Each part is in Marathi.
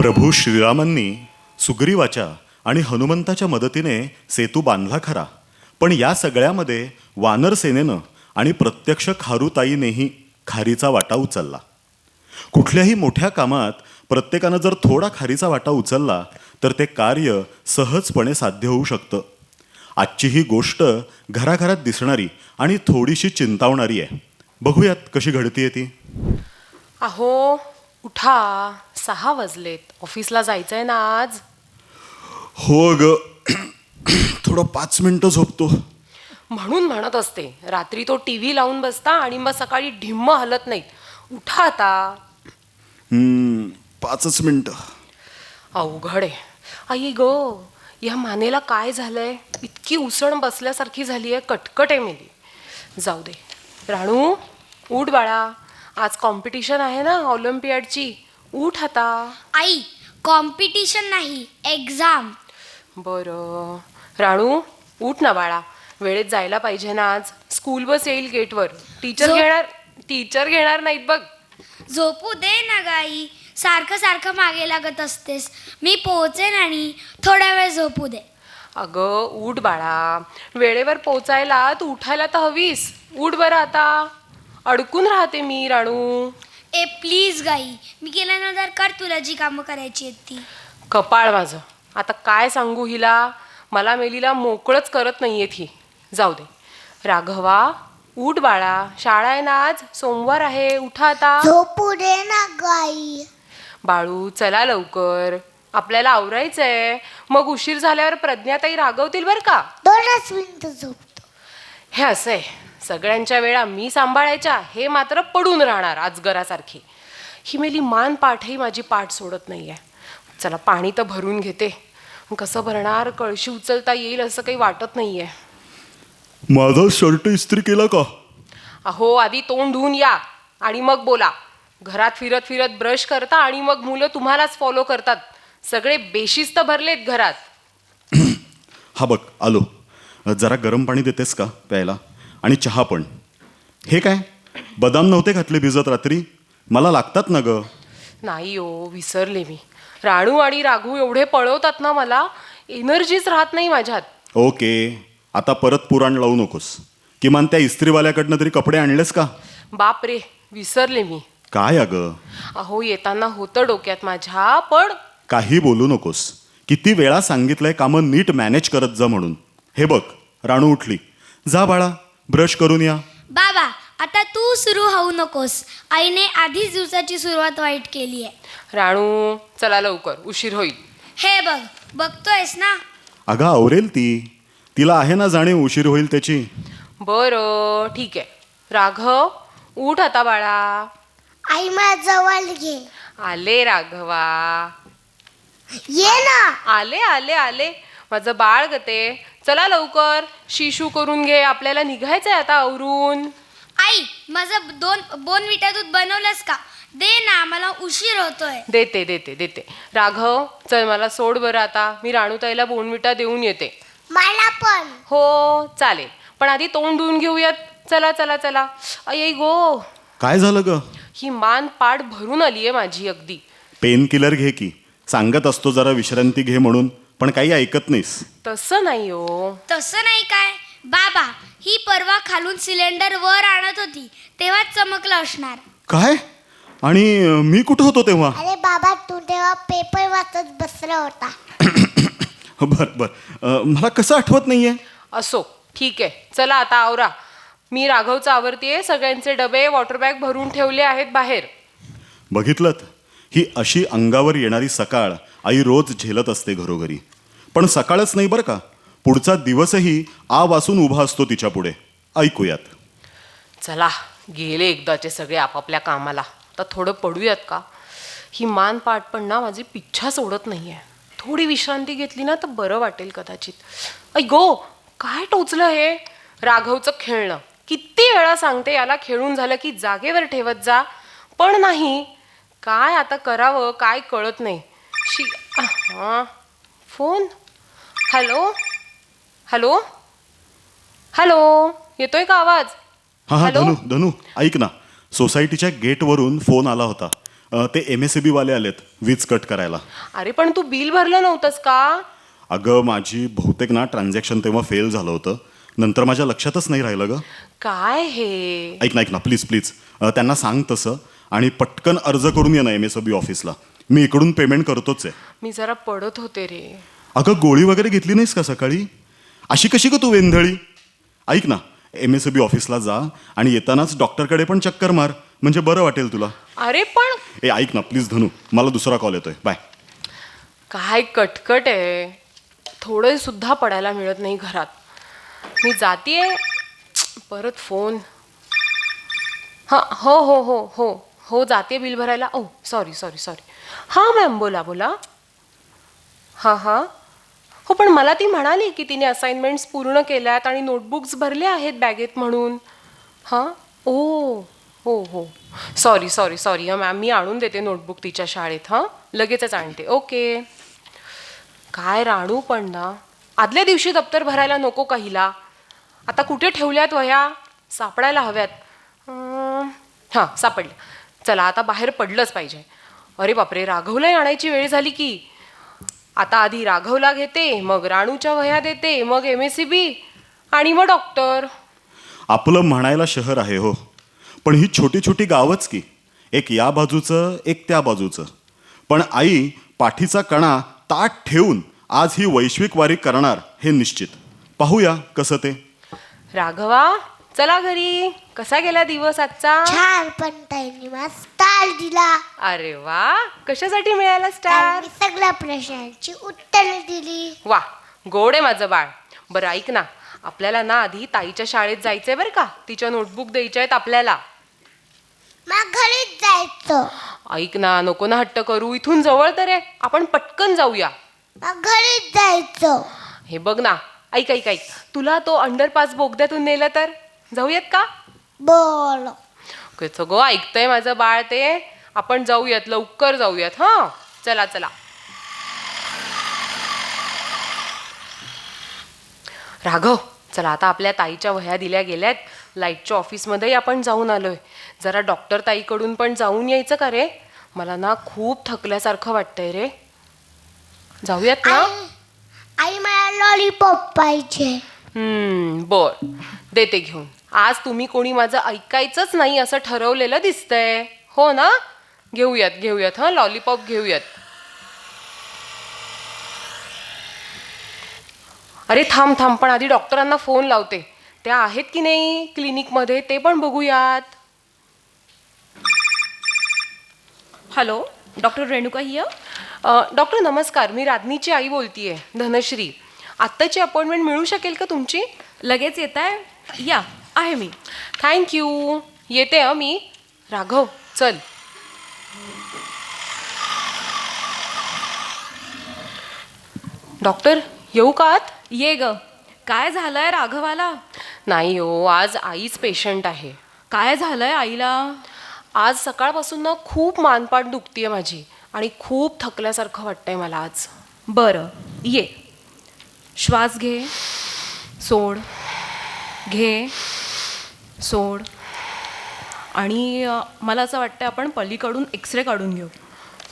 प्रभू श्रीरामांनी सुग्रीवाच्या आणि हनुमंताच्या मदतीने सेतू बांधला खरा, पण या सगळ्यामध्ये वानर सेनेनं आणि प्रत्यक्ष खारुताईनेही खारीचा वाटा उचलला. कुठल्याही मोठ्या कामात प्रत्येकानं जर थोडा खारीचा वाटा उचलला तर ते कार्य सहजपणे साध्य होऊ शकतं. आजची ही गोष्ट घराघरात दिसणारी आणि थोडीशी चिंतावणारी आहे. बघूयात कशी घडतीये ती. अहो उठा, 6 वाजलेत. ऑफिसला जायचंय ना आज. हो ग, थोडं 5 मिनिटं झोपतो. म्हणून म्हणत असते, रात्री तो टीव्ही लावून बसता आणि मग सकाळी ढिम्म हलत नाहीत. उठा आता. 5 मिनिटं. अवघड आहे. आई ग, या मानेला काय झालंय? इतकी उसण बसल्यासारखी झाली आहे, कटकट आहे मेली. जाऊ दे. राणू उठ बाळा, आज कॉम्पिटिशन आहे ना ऑलिम्पियाडची. उठ आता. आई, कॉम्पिटिशन नाही, एक्झाम. बरं राणू उठ ना बाळा, वेळेत जायला पाहिजे ना आज. स्कूल बस येईल गेटवर. टीचर घेणार नाहीत बघ. झोपू दे ना गाई, सारखं सारखं मागे लागत असतेस. मी पोहोचेन आणि थोडा वेळ झोपू दे. अगं उठ बाळा, वेळेवर पोचायला तू उठायला तर हवीस. उठ बरं आता. अडकून राहते मी राणू. ए प्लीज गाई, मी गेल्यानंतर कर तुला जी कामं करायची आहेत ती. कपाळ माझं. आता काय सांगू हिला, मला मेलीला मोकळंच करत नाहीये ही. जाऊ दे. राघवा उठ बाळा, शाळा आहे ना आज, सोमवार आहे. उठा आता. झोपू दे ना गाई. बाळू चला लवकर, आपल्याला आवरायचंय. मग उशीर झाल्यावर प्रज्ञाताई रागवतील बरं का. 2 मिनिटं झोपतो. हे असं आहे, सगळ्यांच्या वेळा मी सांभाळायच्या, हे मात्र पडून राहणार अजगरासारखी. ही मेली मान पाठही माझी पाठ सोडत नाहीये. चला पाणी तर भरून घेते. कसं भरणार, कळशी उचलता येईल असं काही वाटत नाहीये. माझा शर्ट इस्त्री केला का? अहो आधी तोंड धुवून या आणि मग बोला. घरात फिरत फिरत ब्रश करता आणि मग मुलं तुम्हालाच फॉलो करतात. सगळे बेशिस्त भरलेत घरात. हा बघ आलो. जरा गरम पाणी देतेस का प्यायला? आणि चहा पण. हे काय, बदाम नव्हते घातले भिजत रात्री? मला लागतात ना ग. नाही हो, विसरले मी. राणू आणि राघू एवढे पळवतात ना, मला एनर्जीच राहत नाही माझ्यात. ओके, आता परत पुराण लावू नकोस. किमान त्या इस्त्रीवाल्याकडनं तरी कपडे आणलेस का? बाप रे, विसरले मी. काय अगं? अहो येताना होतं डोक्यात माझ्या, पण काही बोलू नकोस. किती वेळा सांगितलंय कामं नीट मॅनेज करत जा म्हणून. हे बघ, राणू उठली. जा बाळा, ब्रश करून या. बाबा, आता तू सुरू होऊ नकोस. आईने आधीच दिवसाची सुरुवात वाईट केली आहे. राणू चला लवकर, उशीर होईल. हे बघ, बघतोयस ना. अगं आवरेल ती. तिला आहे ना जाणीव उशीर होईल त्याची. बरं ठीक आहे. राघव उठ आता बाळा. आई मला जवळ घे. आले राघवा. ये ना. आले आले आले. माझं बाळ गते. चला लवकर, शिशू करून घे. आपल्याला निघायचंय आता आवरून. आई, माझं 2 बोर्नव्हिटा दूध बनवलंस का? दे ना, मला उशीर होतोय. देते देते देते. राघव चल, मला सोड बरं आता. मी राणूताईला बोर्नव्हिटा देऊन येते. मला पण. हो चालेल, पण आधी तोंड धुवून घेऊयात. चला चला चला. आई गो, काय झालं ग? ही मान पाठ भरून आली आहे माझी अगदी. पेन किलर घे की. सांगत असतो जरा विश्रांती घे म्हणून, पण काही ऐकत नाहीस. तसं नाही हो. तसं नाही काय बाबा, ही परवा खालून सिलेंडर वर आणत होती तेव्हाच चमकलं असणार. काय? आणि मी कुठं होतो तेव्हा? अरे बाबा, तू तेव्हा पेपर वाचत बसला होता. बर बर, मला कसं आठवत नाहीये. असो ठीक आहे, चला आता आवरा. मी राघवचं आवरतीये. सगळ्यांचे डबे वॉटर बॅग भरून ठेवले आहेत बाहेर. बघितलंत, ही अशी अंगावर येणारी सकाळ आई रोज झेलत असते घरोघरी. पण सकाळच नाही बरं का, पुढचा दिवसही आ वासून उभा असतो तिच्या पुढे. ऐकूयात. चला गेले एकदाचे सगळे आपापल्या कामाला. आता थोडं पडूयात का. ही मान पाठ पण ना माझी पिच्छा सोडत नाहीये. थोडी विश्रांती घेतली ना तर बरं वाटेल कदाचित. ऐ गो, काय टोचलं हे राघवचं खेळणं. किती वेळा सांगते याला खेळून झालं की जागेवर ठेवत जा, पण नाही. काय आता करावं काय कळत नाही. फोन. हॅलो हॅलो हॅलो, येतोय का आवाज? हा हा, हॅलो? धनू धनू ऐक ना, सोसायटीच्या गेटवरून फोन आला होता. ते MSCB वाले आलेत वीज कट करायला. अरे पण तू बिल भरलं नव्हतंस का? अगं माझी बहुतेक ना ट्रान्झॅक्शन तेव्हा फेल झालं होतं. नंतर माझ्या लक्षातच नाही राहिलं ग. काय हे? ऐक ना प्लीज प्लीज त्यांना सांग तसं आणि पटकन अर्ज करून ये ना MSCB ऑफिसला. मी इकडून पेमेंट करतोच आहे. मी जरा पडत होते रे. अगं गोळी वगैरे घेतली नाहीस का सकाळी? अशी कशी ग तू वेंधळी? ऐक ना MSCB ऑफिसला जा आणि येतानाच डॉक्टरकडे पण चक्कर मार, म्हणजे बरं वाटेल तुला. अरे पण ऐक ना प्लीज धनू, मला दुसरा कॉल येतोय. बाय. काय कटकट आहे. थोडं सुद्धा पडायला मिळत नाही घरात. मी जातीये. परत फोन. हां हो हो हो हो हो जाते बिल भरायला. ओ सॉरी सॉरी सॉरी. हां मॅम बोला बोला. हां हां हो पण मला ती म्हणाली की तिने असाइनमेंट्स पूर्ण केल्यात आणि नोटबुक्स भरले आहेत बॅगेत म्हणून. हां ओ हो हो सॉरी सॉरी सॉरी हां मॅम, मी आणून देते नोटबुक तिच्या शाळेत. हां लगेचच आणते. ओके. काय राणू पण ना, आदल्या दिवशी दप्तर भरायला नको का हिला? आता कुठे ठेवल्यात वह्या? सापडायला हव्यात. हां सापडल्या. चला आता बाहेर पडलंच पाहिजे. अरे बापरे, राघवला आणायची वेळ झाली की. आता आधी राघवला घेते, मग राणूच्या वह्या देते, मग MSCB आणि मग डॉक्टर. आपलं म्हणायला शहर आहे हो, पण ही छोटी छोटी गावच की. एक या बाजूचं एक त्या बाजूचं. पण आई पाठीचा कणा ताट ठेवून आज ही वैश्विक वारी करणार हे निश्चित. पाहूया कसं ते. राघवा चला घरी. कसा गेला दिवस आजचा? छान, पण ताईंनी मला स्टार दिला. अरे वा, कशासाठी मिळाला स्टार? ताईंनी सगळ्या प्रश्नांची उत्तरं दिली. वा गोड आहे माझं बाळ. बरं ऐक ना, आपल्याला ना आधी ताईच्या शाळेत जायचंय बरं का. तिच्या नोटबुक द्यायच्या आहेत आपल्याला. मग घरीच जायचं. ऐक ना, नको ना हट्ट करू. इथून जवळ तर आहे, आपण पटकन जाऊया. मग घरीच जायचं. हे बघ ना, ऐक ऐक ऐक, तुला तो अंडरपास बोगद्यातून नेलं तर जाऊयात का? बोल. कसं गो ऐकतंय माझं बाळ ते. आपण जाऊयात, लवकर जाऊयात. हां चला चला. राघव चला, आता आपल्या ताईच्या वह्या दिल्या गेल्यात. लाईटच्या ऑफिसमध्येही आपण जाऊन आलोय. जरा डॉक्टर ताईकडून पण जाऊन यायचं का रे? मला ना खूप थकल्यासारखं वाटतंय रे. जाऊयात ना? आई मला लॉलीपॉप पाहिजे. बर देते घेऊन. आज तुम्ही कोणी माझं ऐकायचंच नाही असं ठरवलेलं दिसतंय हो ना? घेऊयात घेऊयात हां, लॉलीपॉप घेऊयात. अरे थांब थांब, पण आधी डॉक्टरांना फोन लावते. त्या आहेत की नाही क्लिनिकमध्ये ते पण बघूयात. Hello, doctor Renuka here. Doctor नमस्कार, मी राधनीची आई बोलतीये, धनश्री. आत्ताची अपॉइंटमेंट मिळू शकेल का तुमची? लगेच येत आहे? या आहे मी. थँक्यू. येते हं मी. राघव चल. डॉक्टर येऊ का आत? ये ग. काय झालंय राघवाला? नाही हो, आज आईच पेशंट आहे. काय झालंय आईला? आज सकाळपासून ना खूप मानपाट दुखतीये माझी आणि खूप थकल्यासारखं वाटतंय मला आज. बरं ये. श्वास घे, सोड, घे, सोड. आणि मला असं वाटतं आपण पलीकडून एक्सरे काढून घेऊ.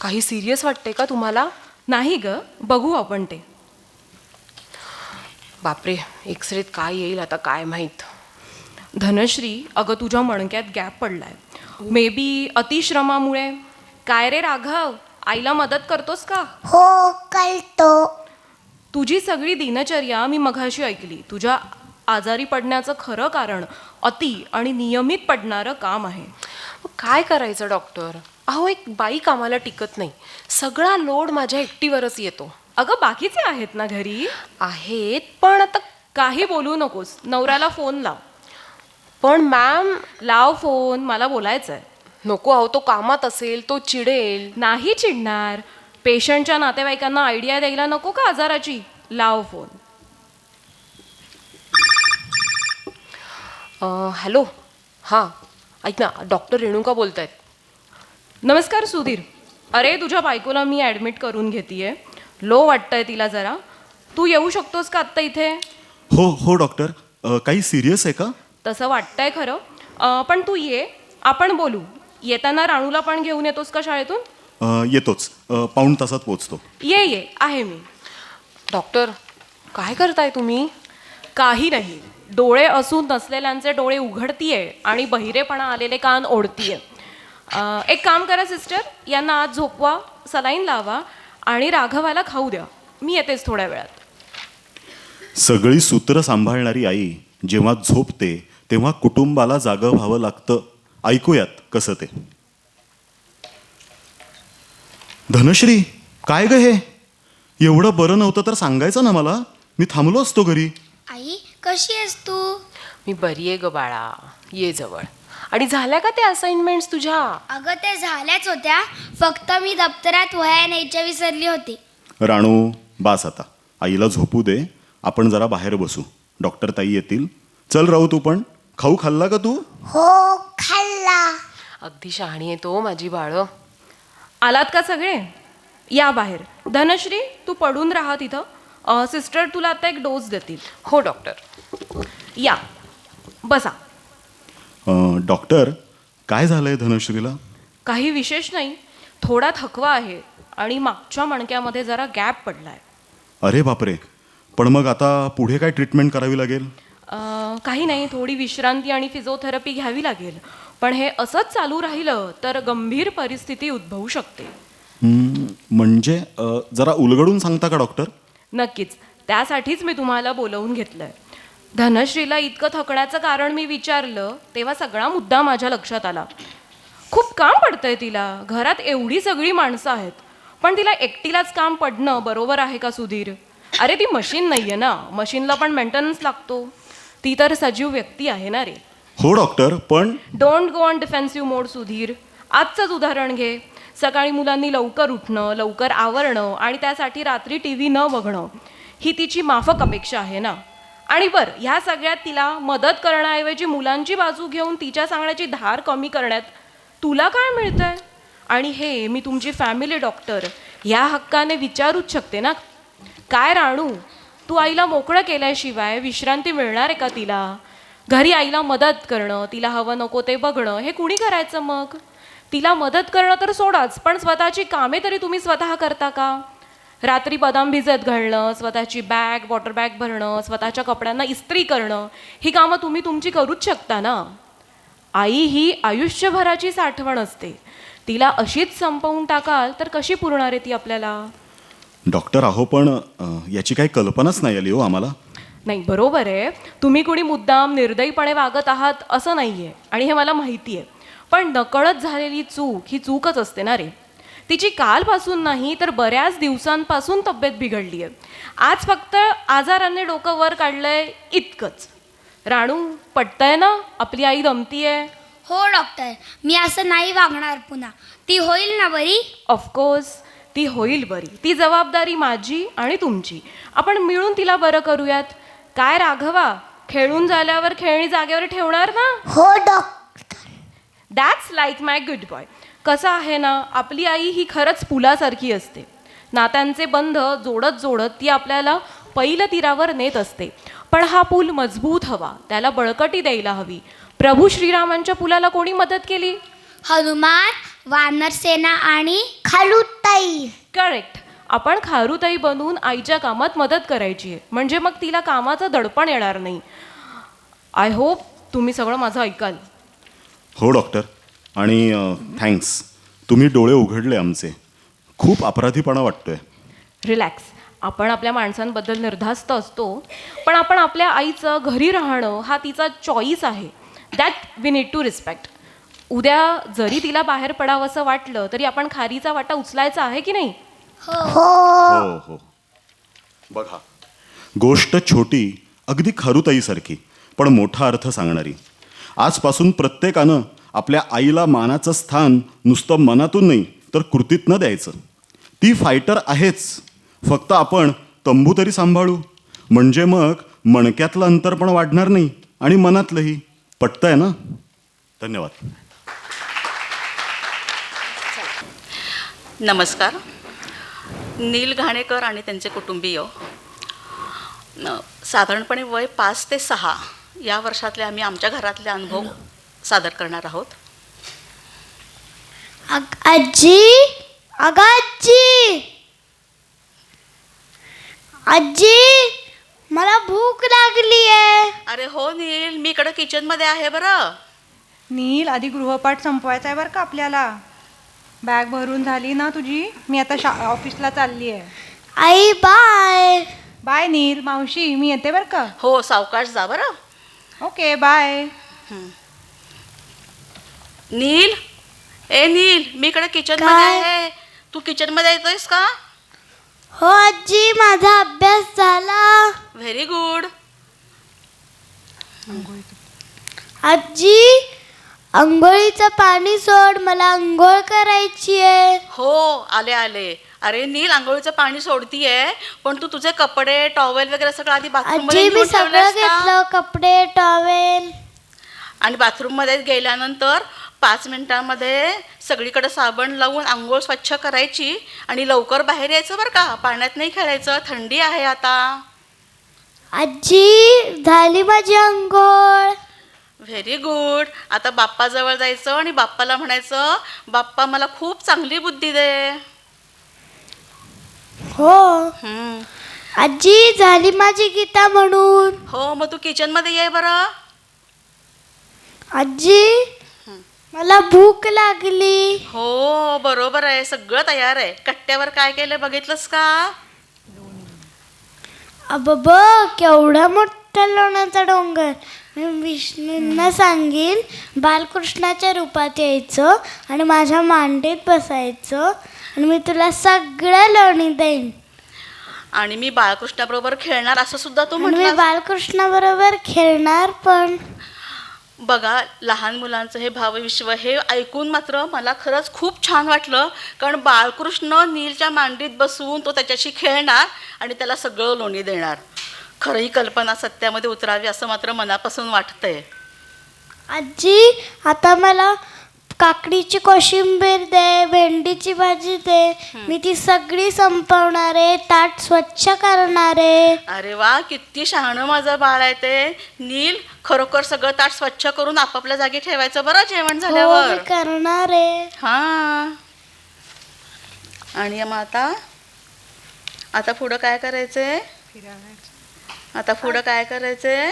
काही सिरियस वाटते का तुम्हाला? नाही ग, बघू आपण ते. बापरे, एक्सरेत काय येईल आता काय माहीत. धनश्री, अगं तुझ्या मणक्यात गॅप पडलाय. May be अतिश्रमामुळे. काय रे राघव, आईला मदत करतोस का? हो करतो. तुझी सगळी दिनचर्या मी मघाशी ऐकली. तुझ्या आजारी पडण्याचं खरं कारण अति आणि नियमित पडणारं काम आहे. काय करायचं डॉक्टर? अहो एक बाई कामाला टिकत नाही. सगळा लोड माझ्या एकटीवरच येतो. अगं बाकीचे आहेत ना घरी. आहेत पण आता. काही बोलू नकोस, नवऱ्याला फोन लाव. पण मॅम. लाव फोन, मला बोलायचं आहे. नको अहो, तो कामात असेल, तो चिडेल. नाही चिडणार. पेशंटच्या नातेवाईकांना आयडिया द्यायला नको का आजाराची? लाव फोन. हॅलो. हां ऐक ना, डॉक्टर रेणुका बोलत आहेत. नमस्कार सुधीर. अरे तुझ्या बायकोला मी ॲडमिट करून घेतीये. लो वाटतंय तिला जरा. तू येऊ शकतोस का आत्ता इथे? हो हो डॉक्टर. काही सिरियस आहे का? तसं वाटतंय खरं. पण तू ये, आपण बोलू. येताना राणूला पण घेऊन येतोस का शाळेतून? येतोच. पाऊण तासात पोचतो. ये आहे मी. डॉक्टर, काय करताय तुम्ही? काही नाही, डोळे असून नसलेल्यांचे डोळे उघडतीये आणि बहिरेपणा आलेले कान ओढतीये. एक काम करा सिस्टर, यांना आज झोपवा, सलाईन लावा आणि राघवाला खाऊ द्या. मी येतेच थोड्या वेळात. सगळी सूत्र सांभाळणारी आई जेव्हा झोपते तेव्हा कुटुंबाला जागं व्हावं लागतं. ऐकूयात कसं ते. धनश्री, काय ग हे? एवढं बरं नव्हतं तर सांगायचं ना मला, मी थांबलो असतो घरी. आई कशी आहेस तू? मी बरी आहे ग बाळा, ये जवळ. आणि झाल्या का ते असाइनमेंट्स तुझ्या? अगं ते झाल्याच होत्या, फक्त मी दप्तरात वह्या न्यायच्या विसरली होती. राणू, बास आता. आईला झोपू दे, आपण जरा बाहेर बसू. डॉक्टर ताई येतील. चल राहू, तू पण. खाऊ खाल्ला का तू? हो खाल्ला. अगदी शहाणी आहे तो माझी बाळं. आलात का सगळे? या बाहेर. धनश्री, तू पडून राहा तिथं. सिस्टर तुला आता एक डोस देतील. हो डॉक्टर. या बसा. डॉक्टर, काय झालंय धनश्रीला? काही विशेष नाही, थोडा थकवा आहे आणि मागच्या मणक्यामध्ये जरा गॅप पडलाय. अरे बापरे, पण मग आता पुढे काय ट्रीटमेंट करावी लागेल? काही नाही, थोडी विश्रांती आणि फिजिओथेरपी घ्यावी लागेल. पण हे असंच चालू राहिलं तर गंभीर परिस्थिती उद्भवू शकते. म्हणजे जरा उलगडून सांगता का डॉक्टर? नक्कीच, त्यासाठीच मी तुम्हाला बोलवून घेतलंय. धनश्रीला इतकं थकण्याचं कारण मी विचारलं तेव्हा सगळा मुद्दा माझ्या लक्षात आला. खूप काम पडतंय तिला. घरात एवढी सगळी माणसं आहेत, पण तिला एकटीलाच काम पडणं बरोबर आहे का सुधीर? अरे ती मशीन नाही आहे ना, मशीनला पण मेंटेनन्स लागतो. ती तर सजीव व्यक्ती आहे ना रे. हो डॉक्टर, पण डोंट गो ऑन डिफेन्सिव्ह मोड सुधीर. आजचंच उदाहरण घे. सकाळी मुलांनी लवकर उठणं, लवकर आवरणं आणि त्यासाठी रात्री टी व्ही न बघणं, ही तिची माफक अपेक्षा आहे ना. आणि बरं, ह्या सगळ्यात तिला मदत करण्याऐवजी मुलांची बाजू घेऊन तिच्या सांगण्याची धार कमी करण्यात तुला काय मिळतंय? आणि हे मी तुमची फॅमिली डॉक्टर ह्या हक्काने विचारूच शकते ना. काय राणू, तू आईला मोकळं केल्याशिवाय विश्रांती मिळणार आहे का तिला? घरी आईला मदत करणं, तिला हवं नको ते बघणं, हे कुणी करायचं मग? तिला मदत करणं तर सोडाच, पण स्वतःची कामे तरी तुम्ही स्वतः करता का? रात्री बदाम भिजत घालणं, स्वतःची बॅग, वॉटर बॅग भरणं, स्वतःच्या कपड्यांना इस्त्री करणं, ही कामं तुम्ही तुमची करूच शकता ना. आई ही आयुष्यभराची साठवण असते. तिला अशीच संपवून टाकाल तर कशी पुरणार आहे ती आपल्याला? डॉक्टर आहो, पण याची काही कल्पनाच नाही आली हो आम्हाला. नाही, बरोबर आहे, तुम्ही कुणी मुद्दाम निर्दयीपणे वागत आहात असं नाही आहे आणि हे मला माहिती आहे. पण नकळत झालेली चूक ही चूकच असते ना रे. तिची कालपासून नाही तर बऱ्याच दिवसांपासून तब्येत बिघडली आहे. आज फक्त आजाराने डोकं वर काढलंय इतकंच. राणू, पटतंय ना आपली आई दमतीये? हो डॉक्टर, मी असं नाही वागणार पुन्हा. ती होईल ना बरी? ऑफकोर्स ती होईल बरी. ती जबाबदारी माझी आणि तुमची. आपण मिळून तिला बरं करूयात. काय राघवा, खेळून झाल्यावर खेळणी जागेवर ठेवणार ना? हो doctor. That's like my good boy. कसं आहे ना, आपली आई ही खरंच पुलासारखी असते. नात्यांचे बंध जोडत जोडत ती आपल्याला पहिलं तीरावर नेत असते. पण हा पूल मजबूत हवा, त्याला बळकटी द्यायला हवी. प्रभू श्रीरामांच्या पुलाला कोणी मदत केली? हनुमान, वानरसेना आणि खालूताई. करेक्ट. आपण खारुताई बनवून आईच्या कामात मदत करायची आहे, म्हणजे मग तिला कामाचं दडपण येणार नाही. आय होप तुम्ही सगळं माझं ऐकाल. हो डॉक्टर, आणि थँक्स, तुम्ही डोळे उघडले आमचे. खूप अपराधीपणा वाटतोय. रिलॅक्स. आपण आपल्या माणसांबद्दल निर्धास्त असतो, पण आपण आपल्या आईचं घरी राहणं हा तिचा चॉईस आहे. That we need to respect. उद्या जरी तिला बाहेर पडावंसं वाटलं तरी आपण खारीचा वाटा उचलायचा आहे की नाही? हो हो. बघा, गोष्ट छोटी, अगदी खरुताईसारखी, पण मोठा अर्थ सांगणारी. आजपासून प्रत्येकानं आपल्या आईला मानाचं स्थान नुसतं मनातून नाही तर कृतीतनं द्यायचं. ती फायटर आहेच, फक्त आपण तंबू तरी सांभाळू, म्हणजे मग मणक्यातलं अंतर पण वाढणार नाही आणि मनातलंही. पटतंय ना? धन्यवाद. नमस्कार. नील घाणेकर आणि त्यांचे कुटुंबीय, साधारणपणे वय 5 ते 6 या वर्षातले आम्ही आमच्या घरातले अनुभव सादर करणार आहोत. आजी, अगं आजी, आजी, मला भूक लागली आहे. अरे हो नील, मी इकडं किचनमध्ये आहे बरं. नील, आधी गृहपाठ संपवायचा आहे बरं का आपल्याला. बॅग भरून झाली ना तुझी? मी आता ऑफिसला चालली आहे. आई बाय. बाय नील. मावशी मी येते बरं का. हो, सावकाश जा बरं. Okay bye. नील, ए नील, मी इकडे किचनमध्ये काय? आहे. तू किचनमध्ये येतोयस का? हो आजी, माझा अभ्यास झाला. Very good. आजी, अंघोळीचं पाणी सोड, मला अंघोळ करायची आहे. हो, आले आले. अरे नील, आंघोळीचं पाणी सोडतीये, पण तू तुझे कपडे टॉवेल वगैरे सगळं आधी बाथरूम मध्ये आजी, मी नेऊन सगळं ठेवलंयस का? घेतलं, कपडे, टॉवेल. आणि बाथरूम मध्ये गेल्यानंतर 5 मिनिटांमध्ये सगळीकडे साबण लावून आंघोळ स्वच्छ करायची आणि लवकर बाहेर यायचं बरं का. पाण्यात नाही खेळायचं, थंडी आहे आता. आजी, झाली माझी अंघोळ. Very good. आता बाप्पाजवळ जायचं आणि बाप्पाला म्हणायचं, बाप्पा मला खूप चांगली बुद्धी दे. हो आजी, झाली माझी गीता म्हणून. हो, मग तू किचनमध्ये ये बरं. आजी, मला भूक लागली. हो, बरोबर आहे, सगळं तयार आहे. कट्ट्यावर काय केलं बघितलंस का? अबब, केवढा मोठा लोण्याचा डोंगर. मी विष्णूंना सांगेन बालकृष्णाच्या रूपात यायचं आणि माझ्या मांडीत बसायचं आणि मी तुला सगळं लोणी देईन. आणि मी बाळकृष्णाबरोबर खेळणार असं सुद्धा तू आणि मी म्हटलं. बालकृष्णाबरोबर खेळणार पण. बघा, लहान मुलांचं हे भावविश्व हे ऐकून मात्र मला खरंच खूप छान वाटलं. कारण बाळकृष्ण नीलच्या मांडीत बसून तो त्याच्याशी खेळणार आणि त्याला सगळं लोणी देणार. खरं ही कल्पना सत्यामध्ये उतरावी असं मात्र मनापासून वाटतंय. आजी, आता मला काकडीची कोशिंबीर दे, भेंडीची भाजी दे. मी ती सगळी संपवणार आहे, ताट स्वच्छ करणार आहे. अरे वा, किती शहाणं माझं बाळ आहे ते. नील, खरोखर सगळं ताट स्वच्छ करून आपापल्या जागी ठेवायचं बरं जेवण हो, झाल्यावर. मी करणार आहे. हा. आणि मग आता पुढं काय करायचंय? आता पुढं काय करायचंय?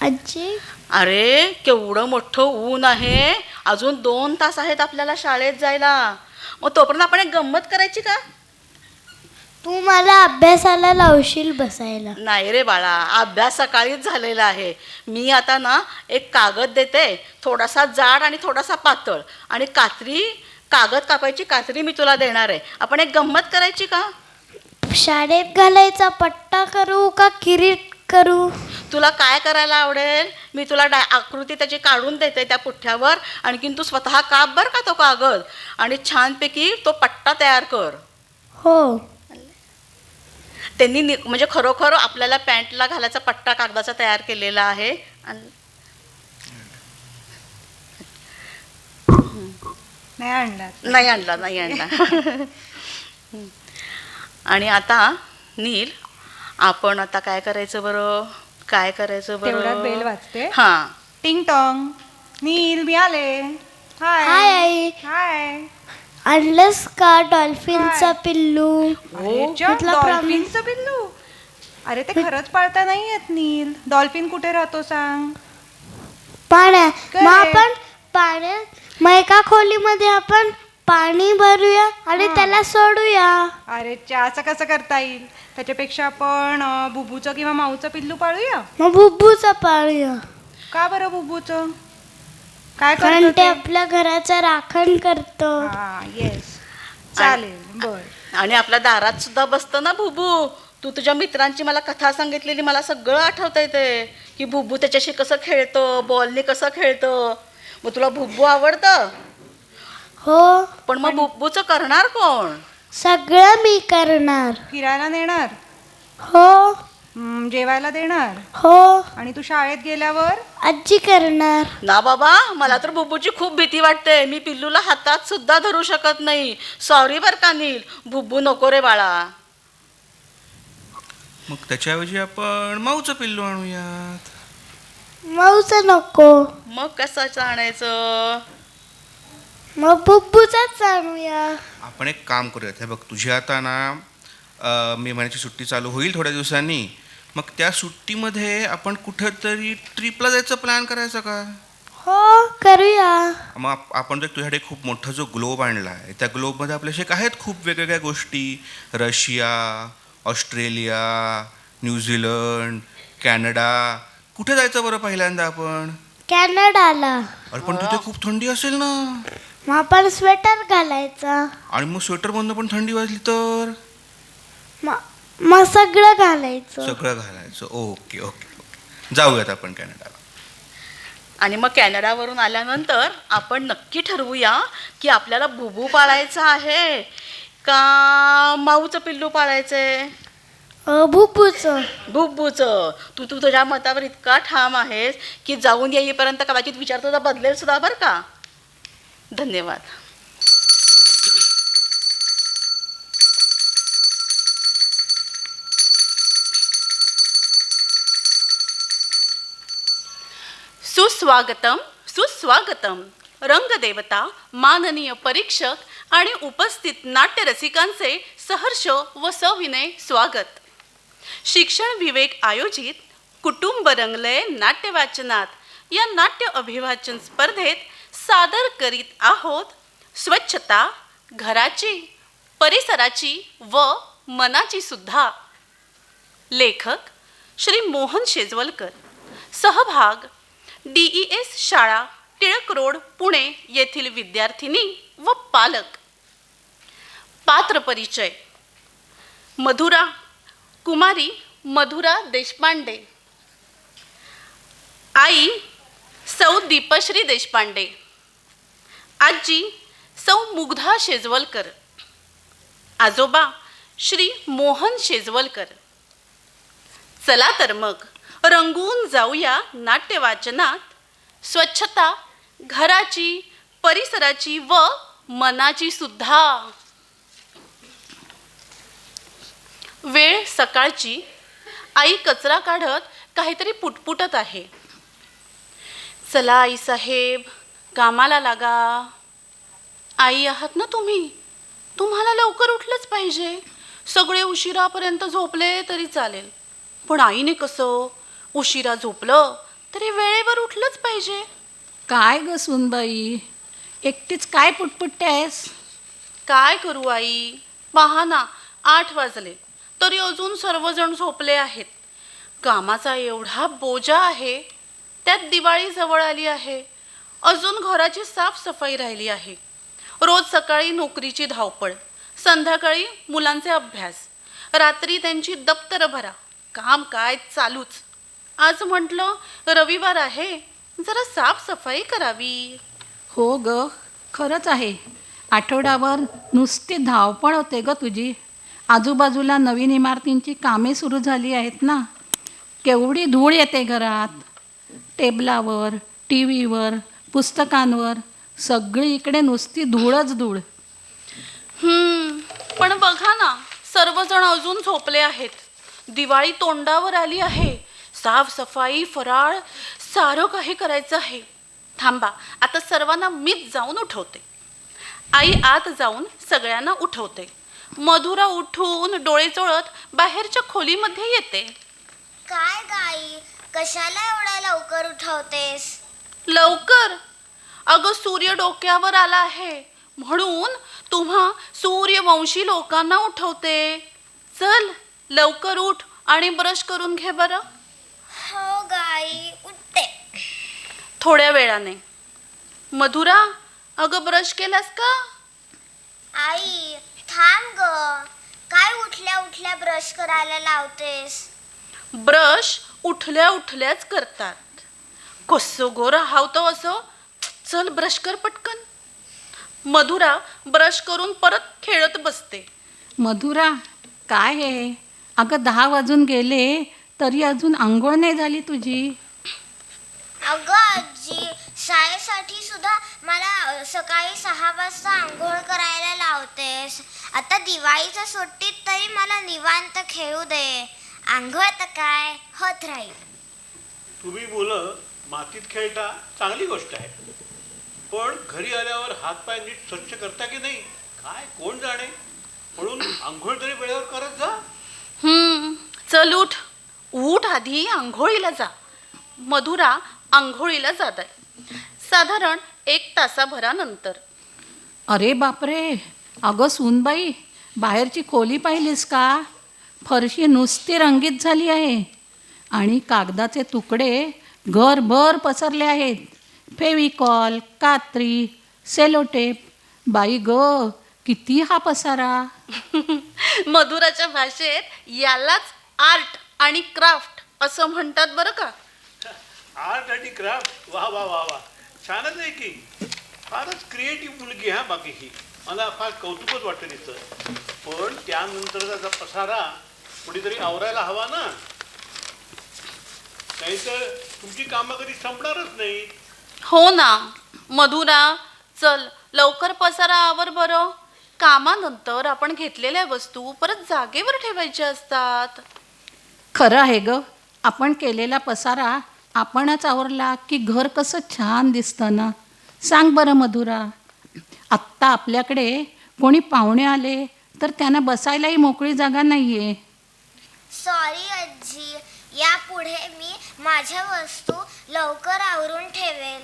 आजी, अरे केवढं मोठं ऊन आहे. अजून 2 तास आहेत आपल्याला शाळेत जायला. मग तोपर्यंत आपण एक गंमत करायची का? तू मला अभ्यासाला लावशील बसायला. नाही रे बाळा, अभ्यास सकाळीच झालेला आहे. मी आता ना एक कागद देते, थोडासा जाड आणि थोडासा पातळ, आणि कागद कापायची कात्री मी तुला देणार आहे. आपण एक गंमत करायची का? शाळेत घालायचा पट्टा करू का किरीट करू? तुला काय करायला आवडेल? मी तुला आकृती त्याची काढून देते त्या पुठ्ठ्यावर, आणखीन तू स्वतः काप बर का तो कागद आणि छानपैकी तो पट्टा तयार कर. हो. त्यांनी म्हणजे खरोखर आपल्याला पॅन्टला घालायचा पट्टा कागदाचा तयार केलेला आहे. नाही आणला. आणि आता नील, आपण आता काय करायचं बरं? तेवढ्यात बेल वाजते. हां. टिंग टॉंग. नील, मी आले. हाय हाय. आई, हाय. आणलंस का डॉल्फिनचा पिल्लू? अरे, म्हटलं डॉल्फिनचं पिल्लू? अरे, ते खरंच पाळता नाही येत नील. डॉल्फिन कुठे राहतो सांग? पाण्यात. काय? मग आपण पाण्यात, मग एका खोलीमध्ये आपण पाणी भरूया आणि त्याला सोडूया. अरे, असं कसं करता येईल? त्याच्यापेक्षा आपण बुबूचं किंवा माऊचं पिल्लू पाळूया. मग बुब्बूचं पाळूया. का बरं बुबूचं? काय कारण करतं ते आपल्या घराचं राखण करतं. येस, चालेल. बर. आणि आपल्या दारात सुद्धा बसतं ना बुबू. तू तुझ्या मित्रांची मला कथा सांगितलेली मला सगळं आठवतंय ते, की बुबू त्याच्याशी कसं खेळतं, बॉलने कसं खेळतं. मग तुला बुबू आवडतं? हो, पण मग बुबूचं करणार कोण? सगळं मी करणार. फिरायला नेणार, हो जेवायला देणार, हो, आणि तू शाळेत गेल्यावर आजी करणार. ना बाबा, मला तर बुबूची खूप भीती वाटते. मी पिल्लूला हातात सुद्धा धरू शकत नाही. सॉरी बर का नील, बुबू नको रे बाळा. मग त्याच्याऐवजी आपण माऊचं पिल्लू आणूयात. माऊचं नको. मग कसं आणायचं? मग बुब्बूचाच आणूया. आपण एक काम करूयात. हे बघ, तुझी आता ना मे महिन्याची सुट्टी चालू होईल थोड्या दिवसांनी. मग त्या सुट्टीमध्ये आपण कुठंतरी ट्रिपला जायचा प्लॅन करायचा का? हो करूया. मग आपण जर तुझ्याकडे खूप मोठा जो ग्लोब आणला आहे, त्या ग्लोबमध्ये आपल्याशी आहेत खूप वेगवेगळ्या गोष्टी. Russia, Australia, New Zealand, Canada. कुठे जायचं बरं पहिल्यांदा आपण? कॅनडाला. अरे पण तिथे खूप थंडी असेल ना. मग आपण स्वेटर घालायचा. आणि मग स्वेटरमधनं पण थंडी वाजली तर मग सगळं घालायचं. सगळं घालायचं. ओके ओके ओके, जाऊयात आपण कॅनडाला. आणि मग कॅनडावरून आल्यानंतर आपण नक्की ठरवूया की आपल्याला बुबू पाळायचा आहे का माऊचं पिल्लू पाळायचंय. बुब्बूचं. बुब्बूचं. तू तू तुझ्या मतावर इतका ठाम आहेस की जाऊन येईपर्यंत कदाचित विचार तुझा बदलेल सुद्धा बरं का. धन्यवाद. सुस्वागतम सुस्वागतम. रंगदेवता, माननीय परीक्षक आणि उपस्थित नाट्यरसिकांचे सहर्ष व सविनय स्वागत. शिक्षण विवेक आयोजित कुटुंब रंगलय नाट्यवाचनात या नाट्य अभिवाचन स्पर्धेत सादर करीत आहोत स्वच्छता घराची, परिसराची व मनाची सुद्धा. लेखक श्री मोहन शेजवलकर. सहभाग DES शाळा टिळक रोड पुणे येथील विद्यार्थिनी व पालक. पात्र परिचय. मधुरा कुमारी मधुरा देशपांडे. आई सौ दीपश्री देशपांडे. आजी सौ मुग्धा शेजवलकर. आजोबा श्री मोहन शेजवलकर. चला तर मग रंगून जाऊया नाट्यवाचनात. स्वच्छता घराची, परिसराची व मनाची सुद्धा. वेळ सकाळची. आई कचरा काढत काहीतरी पुटपुटत आहे. चला आई साहेब कामाला लागा. आई आहात ना तुम्ही, तुम्हाला लवकर उठलंच पाहिजे. सगळे उशिरापर्यंत झोपले तरी चालेल, पण आईने कसं उशिरा झोपलं तरी वेळेवर उठलंच पाहिजे. काय ग सुनबाई, एकटीच काय पुटपुटतेस? काय करू आई, पहा ना 8 वाजले तरी अजून सर्वजण झोपले आहेत. कामाचा एवढा बोजा आहे, त्यात दिवाळी जवळ आली आहे. अजून घराची साफसफाई राहिली आहे. रोज सकाळी नोकरीची धावपळ, संध्याकाळी मुलांचे अभ्यास, रात्री त्यांची दप्तरं भरा, काम काय चालूच. आज म्हटलं रविवार आहे, जरा साफसफाई करावी. हो ग, खरंच आहे. आठवड्यावर नुसती धावपळ होते ग तुझी. आजूबाजूला नवीन इमारतींची कामे सुरू झाली आहेत ना. केवढी धूळ येते घरात. टेबलावर, टी व्हीवर, पुस्तकांवर सगळी इकडे नुसती धूळच धूळ. पण बघा ना सर्वजण अजून झोपले आहेत. दिवाळी तोंडावर आली आहे. साफसफाई, फराळ सारं काही करायचं आहे. थांबा, आता सर्वांना मीच जाऊन उठवते. आई आत जाऊन सगळ्यांना उठवते. मधुरा उठून डोळे चोळत बाहेरच्या खोलीमध्ये येते. काय गाई, कशाला एवढ्या लवकर उठवतेस? लवकर? अगं सूर्य डोक्यावर आला आहे म्हणून तुम्हा सूर्यवंशी लोकांना उठवते. चल लवकर उठ आणि ब्रश करून घे बरं. हो गाई, उठते. थोड्या वेळाने. मधुरा, अगं ब्रश केलास का? आई थांब ग, काय उठल्या उठल्या ब्रश करायला लावतेस? ब्रश उठल्या उठल्याच करतात. कसं गो राहावतं असं. चल ब्रश कर पटकन. मधुरा ब्रश करून परत खेळत बसते. मधुरा, काय हे? अगं 10 वाजून गेले तरी अजून आंघोळ नाही झाली तुझी. अगं आजी, शाळेसाठी सुद्धा मला सकाळी 6 वाजता आंघोळ करायला लावतेस. आता दिवाळीच्या सुट्टीत तरी मला निवांत खेळू दे. आंघोळ तर काय होत राहील. तुम्ही मुलं मातीत खेळता, चांगली गोष्ट आहे. पण घरी आल्यावर हातपाय नीट स्वच्छ करता की नाही काय कोण जाणे. म्हणून आंघोळ तरी वेळेवर करत जा. चल उठ उठ, आधी आंघोळीला जा. मधुरा आंघोळीला जात आहे साधारण 1 तासाभरानंतर. अरे बापरे, अगं सूनबाई, बाहेरची खोली पाहिलीस का? फरशी नुसती रंगीत झाली आहे आणि कागदाचे तुकडे घरभर पसरले आहेत. फेविकॉल, कात्री, सेलोटेप. बाई ग, किती हा पसारा. मधुराच्या भाषेत यालाच आर्ट आणि क्राफ्ट असं म्हणतात बरं का. आर्ट आणि क्राफ्ट, वा वा वा वा, छानच आहे की. फारच क्रिएटिव्ह मुलगी हा बाकी ही. मला फार कौतुकच वाटतं तिचं. पण त्यानंतर त्याचा पसारा कुणीतरी आवरायला हवा ना, नाहीतर तुमची कामं कधी संपणारच नाही. हो ना मधुरा, चल लवकर पसारा आवर बरं. कामानंतर आपण घेतलेल्या वस्तू परत जागेवर ठेवायच्या असतात. खरं आहे ग, आपण केलेला पसारा आपणच आवरला की घर कसं छान दिसतं ना. सांग बरं मधुरा, आत्ता आपल्याकडे कोणी पाहुणे आले तर त्यांना बसायलाही मोकळी जागा नाही आहे. सॉरी आजी, यापुढे मी माझ्या वस्तू लवकर आवरून ठेवेल.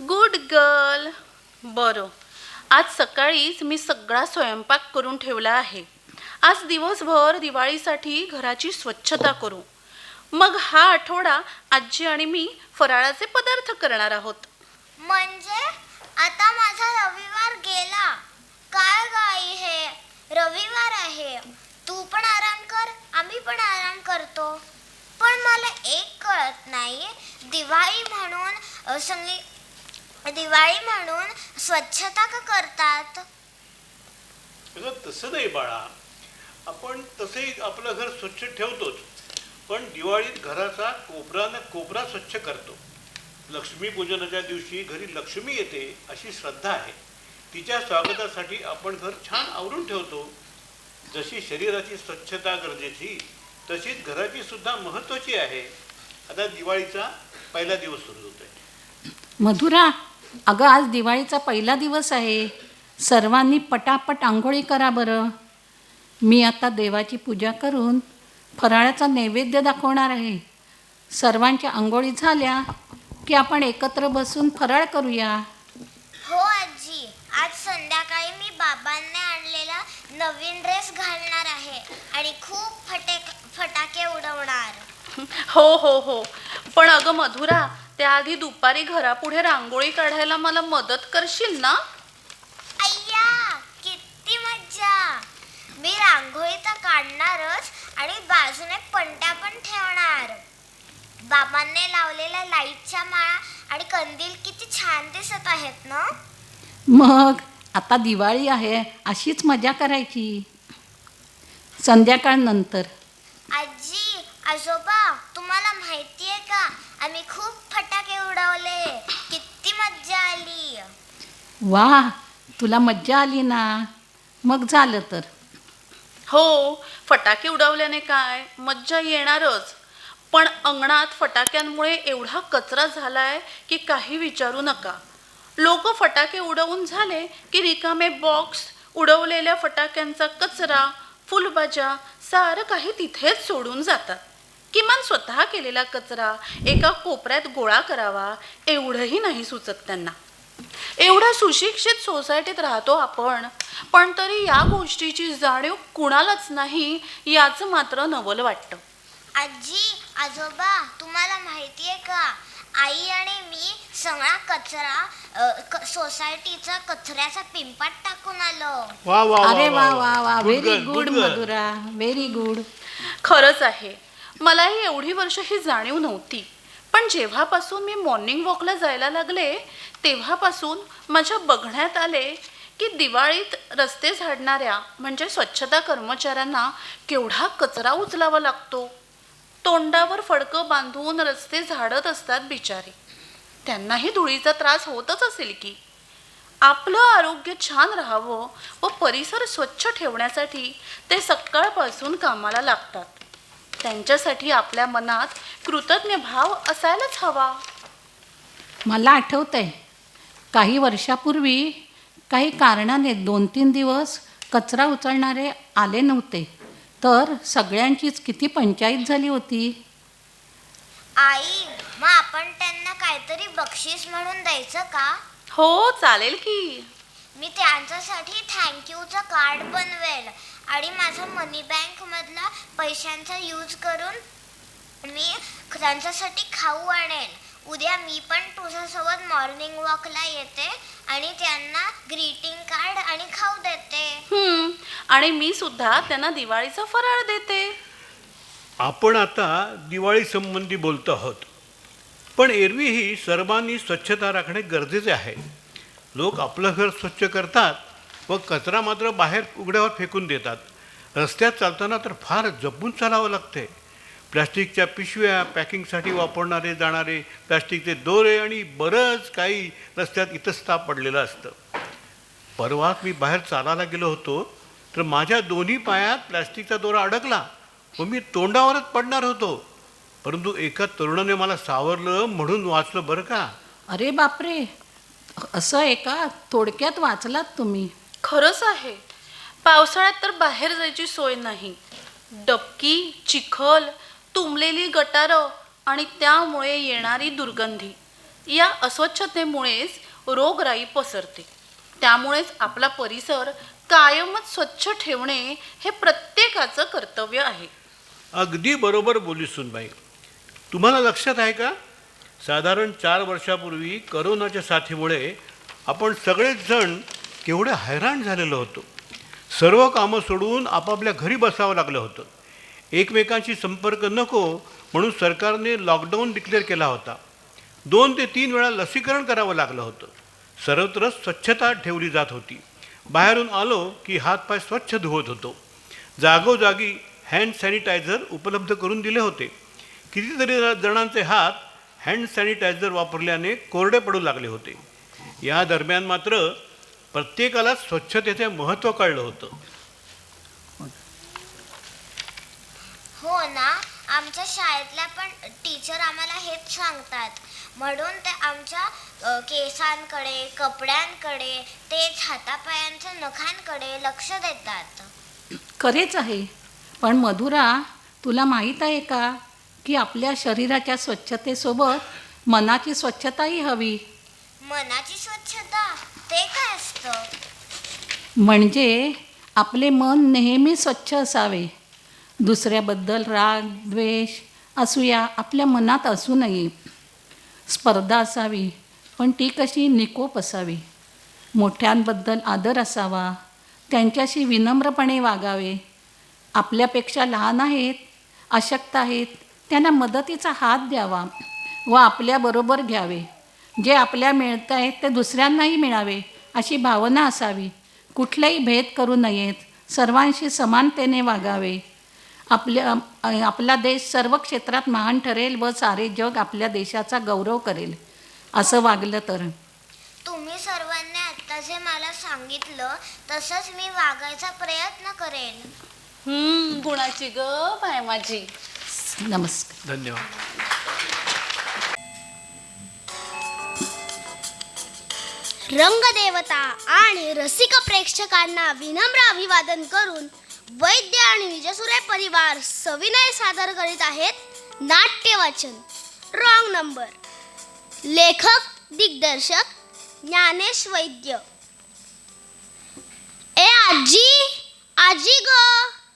Good girl. बरं, आज सकाळीच मी सगळा स्वयंपाक करून ठेवला आहे. आज दिवसभर दिवाळीसाठी घराची स्वच्छता करू. मग हा आठवडा आजी आणि मी फराळाचे पदार्थ करणार आहोत. म्हणजे आता माझा रविवार गेला. काय गाई, हे रविवार आहे. तू पण आराम कर, आम्ही पण आराम करतो. पण मला एक कळत नाही, दिवाळी म्हणून स्वच्छता का करतात? अगं तसं नाही बाळा, आपण तसंही आपलं घर स्वच्छ ठेवतोच. पण दिवाळीत घराचा कोपरा स्वच्छ करतो. लक्ष्मीपूजनाच्या दिवशी घरी लक्ष्मी येते अशी श्रद्धा आहे. तिच्या स्वागतासाठी आपण घर छान आवरून ठेवतो. जशी शरीराची स्वच्छता गरजेची तशीच घराची सुद्धा महत्त्वाची आहे. आता दिवाळीचा पहिला दिवस सुरू होतोय. मधुरा, अगं आज दिवाळीचा पहिला दिवस आहे. सर्वांनी पटापट आंघोळी करा बरं. मी आता देवाची पूजा करून फराळाचा नैवेद्य दाखवणार आहे. सर्वांच्या आंघोळी झाल्या की आपण एकत्र बसून फराळ करूया. हो आजी, आज संध्याकाळी मी बाबांनी आणलेला नवीन ड्रेस घालणार आहे आणि खूप फटाके उडवणार. हो हो हो, पण अगं मधुरा, त्याआधी दुपारी घरापुढे रांगोळी काढायला मला मदत करशील ना? अय्या, किती मज्जा. मी रांगोळी तर काढणारच आणि बाजूने पणत्या पण ठेवणार. बाबांनी लावलेल्या लाईटच्या माळा आणि कंदील किती छान दिसत आहेत ना. मग आता दिवाळी आहे, अशीच मजा करायची. संध्याकाळ नंतर. आजी, आजोबा, तुम्हाला माहिती आहे का, आम्ही खूप फटाके उडवले. किती मज्जा आली. वा, तुला मज्जा आली ना. मग झालं तर. हो, फटाके उडवल्याने काय मज्जा येणारच. पण अंगणात फटाक्यांमुळे एवढा कचरा झालाय की काही विचारू नका. लोक फटाके उडवून झाले की रिकामे बॉक्स, उडवलेल्या फटाक्यांचा कचरा, फुलबाजा सारं काही तिथेच सोडून जातात. किमान स्वतः केलेला कचरा एका कोपऱ्यात गोळा करावा एवढंही नाही सुचत त्यांना. एवढ्या सुशिक्षित सोसायटीत राहतो आपण, पण तरी या गोष्टीची जाणीव कुणालाच नाही याचं मात्र नवल वाटतं. आजी, आजोबा, तुम्हाला माहिती आहे का, आई आणि मी सगळा कचरा सोसायटीचा कचऱ्याचा पिंपात टाकून आलो. वा वा अरे वा वा वा, Good very girl, good good girl. Madhura, very good. खरंच आहे, मलाही एवढी वर्ष ही जाणीव नव्हती. पण जेव्हापासून मी मॉर्निंग वॉकला जायला लागले तेव्हापासून माझ्या बघण्यात आले की दिवाळीत रस्ते झाडणाऱ्या म्हणजे स्वच्छता कर्मचाऱ्यांना केवढा कचरा उचलावा लागतो. तोंडावर फडकं बांधून रस्ते झाडत असतात बिचारे. त्यांनाही धुळीचा त्रास होतच असेल की. आपलं आरोग्य छान राहावं व परिसर स्वच्छ ठेवण्यासाठी ते सकाळपासून कामाला लागतात. त्यांच्यासाठी आपल्या मनात कृतज्ञ भाव असायलाच हवा. मला आठवतंय, काही वर्षापूर्वी काही कारणाने 2-3 दिवस कचरा उचलणारे आले नव्हते, तर सगळ्यांचीच किती पंचायत झाली होती. आई, मग आपण त्यांना काहीतरी बक्षीस म्हणून द्यायचं का? हो चालेल की. मी त्यांच्यासाठी थँक्यूचं कार्ड बनवेल आणि माझा मनी बँकमधला पैशांचा यूज करून मी त्यांच्यासाठी खाऊ आणेल. उद्या मी पण तुझ्यासोबत मॉर्निंग वॉकला येते आणि त्यांना ग्रीटिंग कार्ड आणि खाऊ देते. आणि मी सुद्धा त्यांना दिवाळीचा फराळ देते. आपण आता दिवाळी संबंधी बोलतो आहोत, पण एरवीही सर्वांनी स्वच्छता राखणे गरजेचे आहे. लोक आपलं घर स्वच्छ करतात व कचरा मात्र बाहेर उघड्यावर फेकून देतात. रस्त्यात चालताना तर फार जपून चालावं लागते. प्लॅस्टिकच्या पिशव्या, पॅकिंगसाठी वापरणारे जाणारे प्लॅस्टिकचे दोरे आणि बरंच काही रस्त्यात इतस्ता पडलेलं असतं. परवाच मी बाहेर चालायला गेलो होतो, तर माझ्या दोन्ही पायात प्लॅस्टिकचा दोरा अडकला व मी तोंडावरच पडणार होतो. परंतु एका तरुणाने मला सावरलं म्हणून वाचलं बरं का. अरे बापरे, असं आहे का? थोडक्यात वाचलात तुम्ही. खरंच आहे. पावसाळ्यात तर बाहेर जायची सोय नाही. डबकी, चिखल, तुंबलेली गटारं आणि त्यामुळे येणारी दुर्गंधी, या अस्वच्छतेमुळेच रोगराई पसरते. त्यामुळेच आपला परिसर कायमच स्वच्छ ठेवणे हे प्रत्येकाचं कर्तव्य आहे. अगदी बरोबर बोली सुनबाई. तुम्हाला लक्षात आहे का, साधारण 4 वर्षापूर्वी करोनाच्या साथीमुळे आपण सगळेच जण केवढे हैराण झालेलो होतो. सर्व कामं सोडून आपापल्या घरी बसावं लागलं होतं. एकमेकांशी संपर्क नको म्हणून सरकारने लॉकडाऊन डिक्लेअर केला होता. 2 ते 3 वेळा लसीकरण करावं लागलं होतं. सर्वत्र स्वच्छता ठेवली जात होती. बाहेरून आलो की हातपाय स्वच्छ धुवत होतो. जागोजागी हँड सॅनिटायझर उपलब्ध करून दिले होते. कितीतरी जणांचे हात हँड सॅनिटायझर वापरल्याने कोरडे पडू लागले होते. या दरम्यान मात्र प्रत्येकाला स्वच्छतेचे महत्त्व कळलं होतं. हो ना, आमच्या शाळेतल्या पण टीचर आम्हाला हेच सांगतात. म्हणून ते आमच्या केसांकडे, कपड्यांकडे, तेच हातापायांच्या नखांकडे लक्ष देतात. खरेच आहे. पण मधुरा, तुला माहीत आहे का की आपल्या शरीराच्या स्वच्छतेसोबत मनाची स्वच्छताही हवी. मनाची स्वच्छता ते काय असतं? म्हणजे आपले मन नेहमी स्वच्छ असावे. दुसऱ्याबद्दल राग, द्वेष, असूया आपल्या मनात असू नये. स्पर्धा असावी, पण ती कशी निकोप असावी. मोठ्यांबद्दल आदर असावा, त्यांच्याशी विनम्रपणे वागावे. आपल्यापेक्षा लहान आहेत, अशक्त आहेत, त्यांना मदतीचा हात द्यावा व आपल्याबरोबर घ्यावे. जे आपल्या मिळत आहे ते दुसऱ्यांनाही मिळावे अशी भावना असावी. कुठलाही भेद करू नयेत, सर्वांशी समानतेने वागावे. आपला देश सर्व क्षेत्रात महान ठरेल व सारे जग आपल्या देशाचा गौरव करेल असं वागलं तर. तुम्ही सर्वांनी आता जे मला सांगितलं तसंच मी वागायचा प्रयत्न करेन. गुणाची ग बाय माझी. नमस्कार. धन्यवाद. रंगदेवता आणि रसिक प्रेक्षकांना विनम्र अभिवादन करून वैद्य आणि विजयसुरे परिवार सविनय सादर करीत आहेत नाट्यवाचन. Wrong number. लेखक दिग्दर्शक ज्ञानेश वैद्य. ए आजी, आजी ग.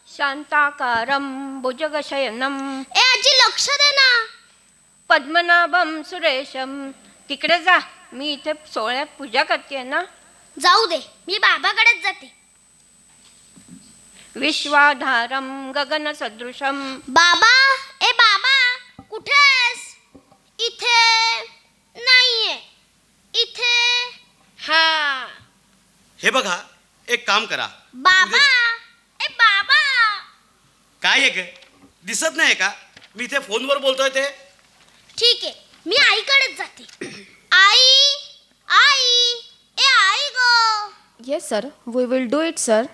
शांताकारं भुजगशयनं ए आजी लक्ष दे ना. पद्मनाभं सुरेशं. तिकडे जा, मी इथे सोहळ्यात पूजा करते ना. जाऊ दे, मी बाबाकडेच जाते. विश्वाधारं गगनसदृशं. बाबा, ए बाबा, कुठेस? इथे नाहीये. इथे. हा. हे बघा, एक काम करा. बाबा, ए बाबा. काय आहे ग, दिसत नाही का मी इथे फोनवर बोलतोय ते? ठीक आहे, मी आईकडेच जाते. आई, आई, ए आई गो. Yes sir, we will do it sir.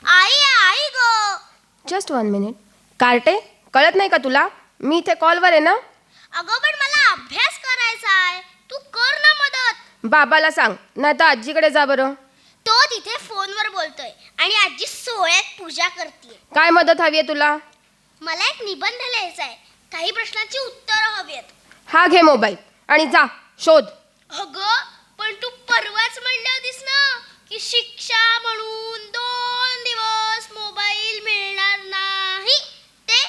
आई, आई गो. Just 1 minute. कार्टे, कळत नाही का तुला? मी इथे कॉलवर आहे ना. अगं पण मला अभ्यास करायचा आहे. तू कर ना मदत. बाबाला सांग, नाही तर आजीकडे जा बरं. तो तिथे फोनवर बोलतोय आणि आजी सोहळ्यात पूजा करते. काय मदत हवी आहे तुला? मला एक निबंध लिहायचा आहे. काही प्रश्नांची उत्तरं हवी आहेत. हा घे मोबाईल आणि जा शोध. अगं पण तू परवाच म्हणली होतीस ना की शिक्षा म्हणून 2 दिवस मोबाईल मिळणार नाही ते.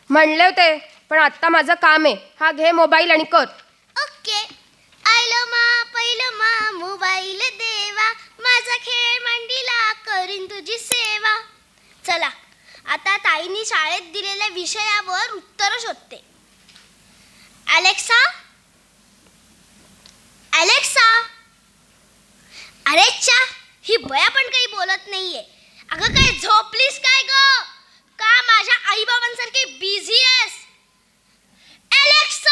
म्हणले होते, पण आत्ता माझं काम आहे. हा घे मोबाईल आणि कर. ओके. आयलं मा पहिलं मा मोबाईल देवा, माझा खेळ मांडीला करीन तुझी सेवा. चला आता ताईंनी शाळेत दिलेल्या विषयावर उत्तर शोधते. Alexa Alexa. अरे चा, ही बया पण काही बोलत नाहीये. अगं काय झोपलीस काय ग? का माझ्या आईबाबांसारखी बिझी आहेस? अलेक्सा.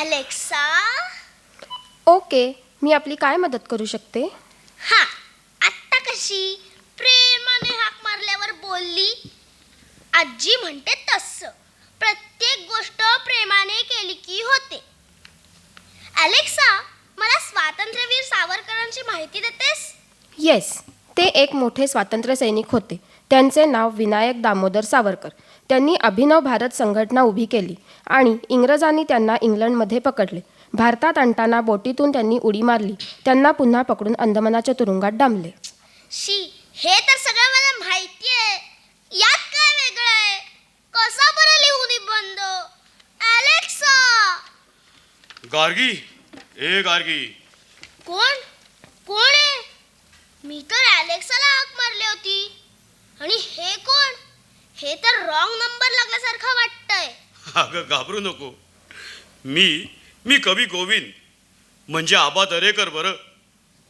अलेक्सा. ओके, मी आपली काय मदत करू शकते? हा, आत्ता कशी प्रेमाने हाक मारल्यावर बोलली. आजी म्हणते तसं प्रत्येक गोष्ट प्रेमाने केली की होते. अलेक्सा, मला स्वातंत्र्यवीर सावरकरांची माहिती देतेस? येस, ते एक मोठे स्वातंत्र्य सैनिक होते. त्यांचे नाव विनायक दामोदर सावरकर. त्यांनी अभिनव भारत संघटना उभी केली आणि इंग्रजांनी त्यांना इंग्लंडमध्ये पकडले. भारतात आणताना बोटीतून त्यांनी उडी मारली. त्यांना पुन्हा पकडून अंदमानाच्या तुरुंगात डांबले. शी, हे तर सगळं मला माहिती आहे. यात काय वेगळं आहे? कसा बरं लिहू निबंध? अलेक्सा. गार्गी, ए गार्गी. कोण कोण आहे? मी तर अलेक्साला हाक मारली होती. आणि हे कोण? हे तर रॉंग नंबर लागल्यासारखं वाटतंय. अगं घाबरू नको. मी कवी गोविंद, म्हणजे आबा दरेकर. बरं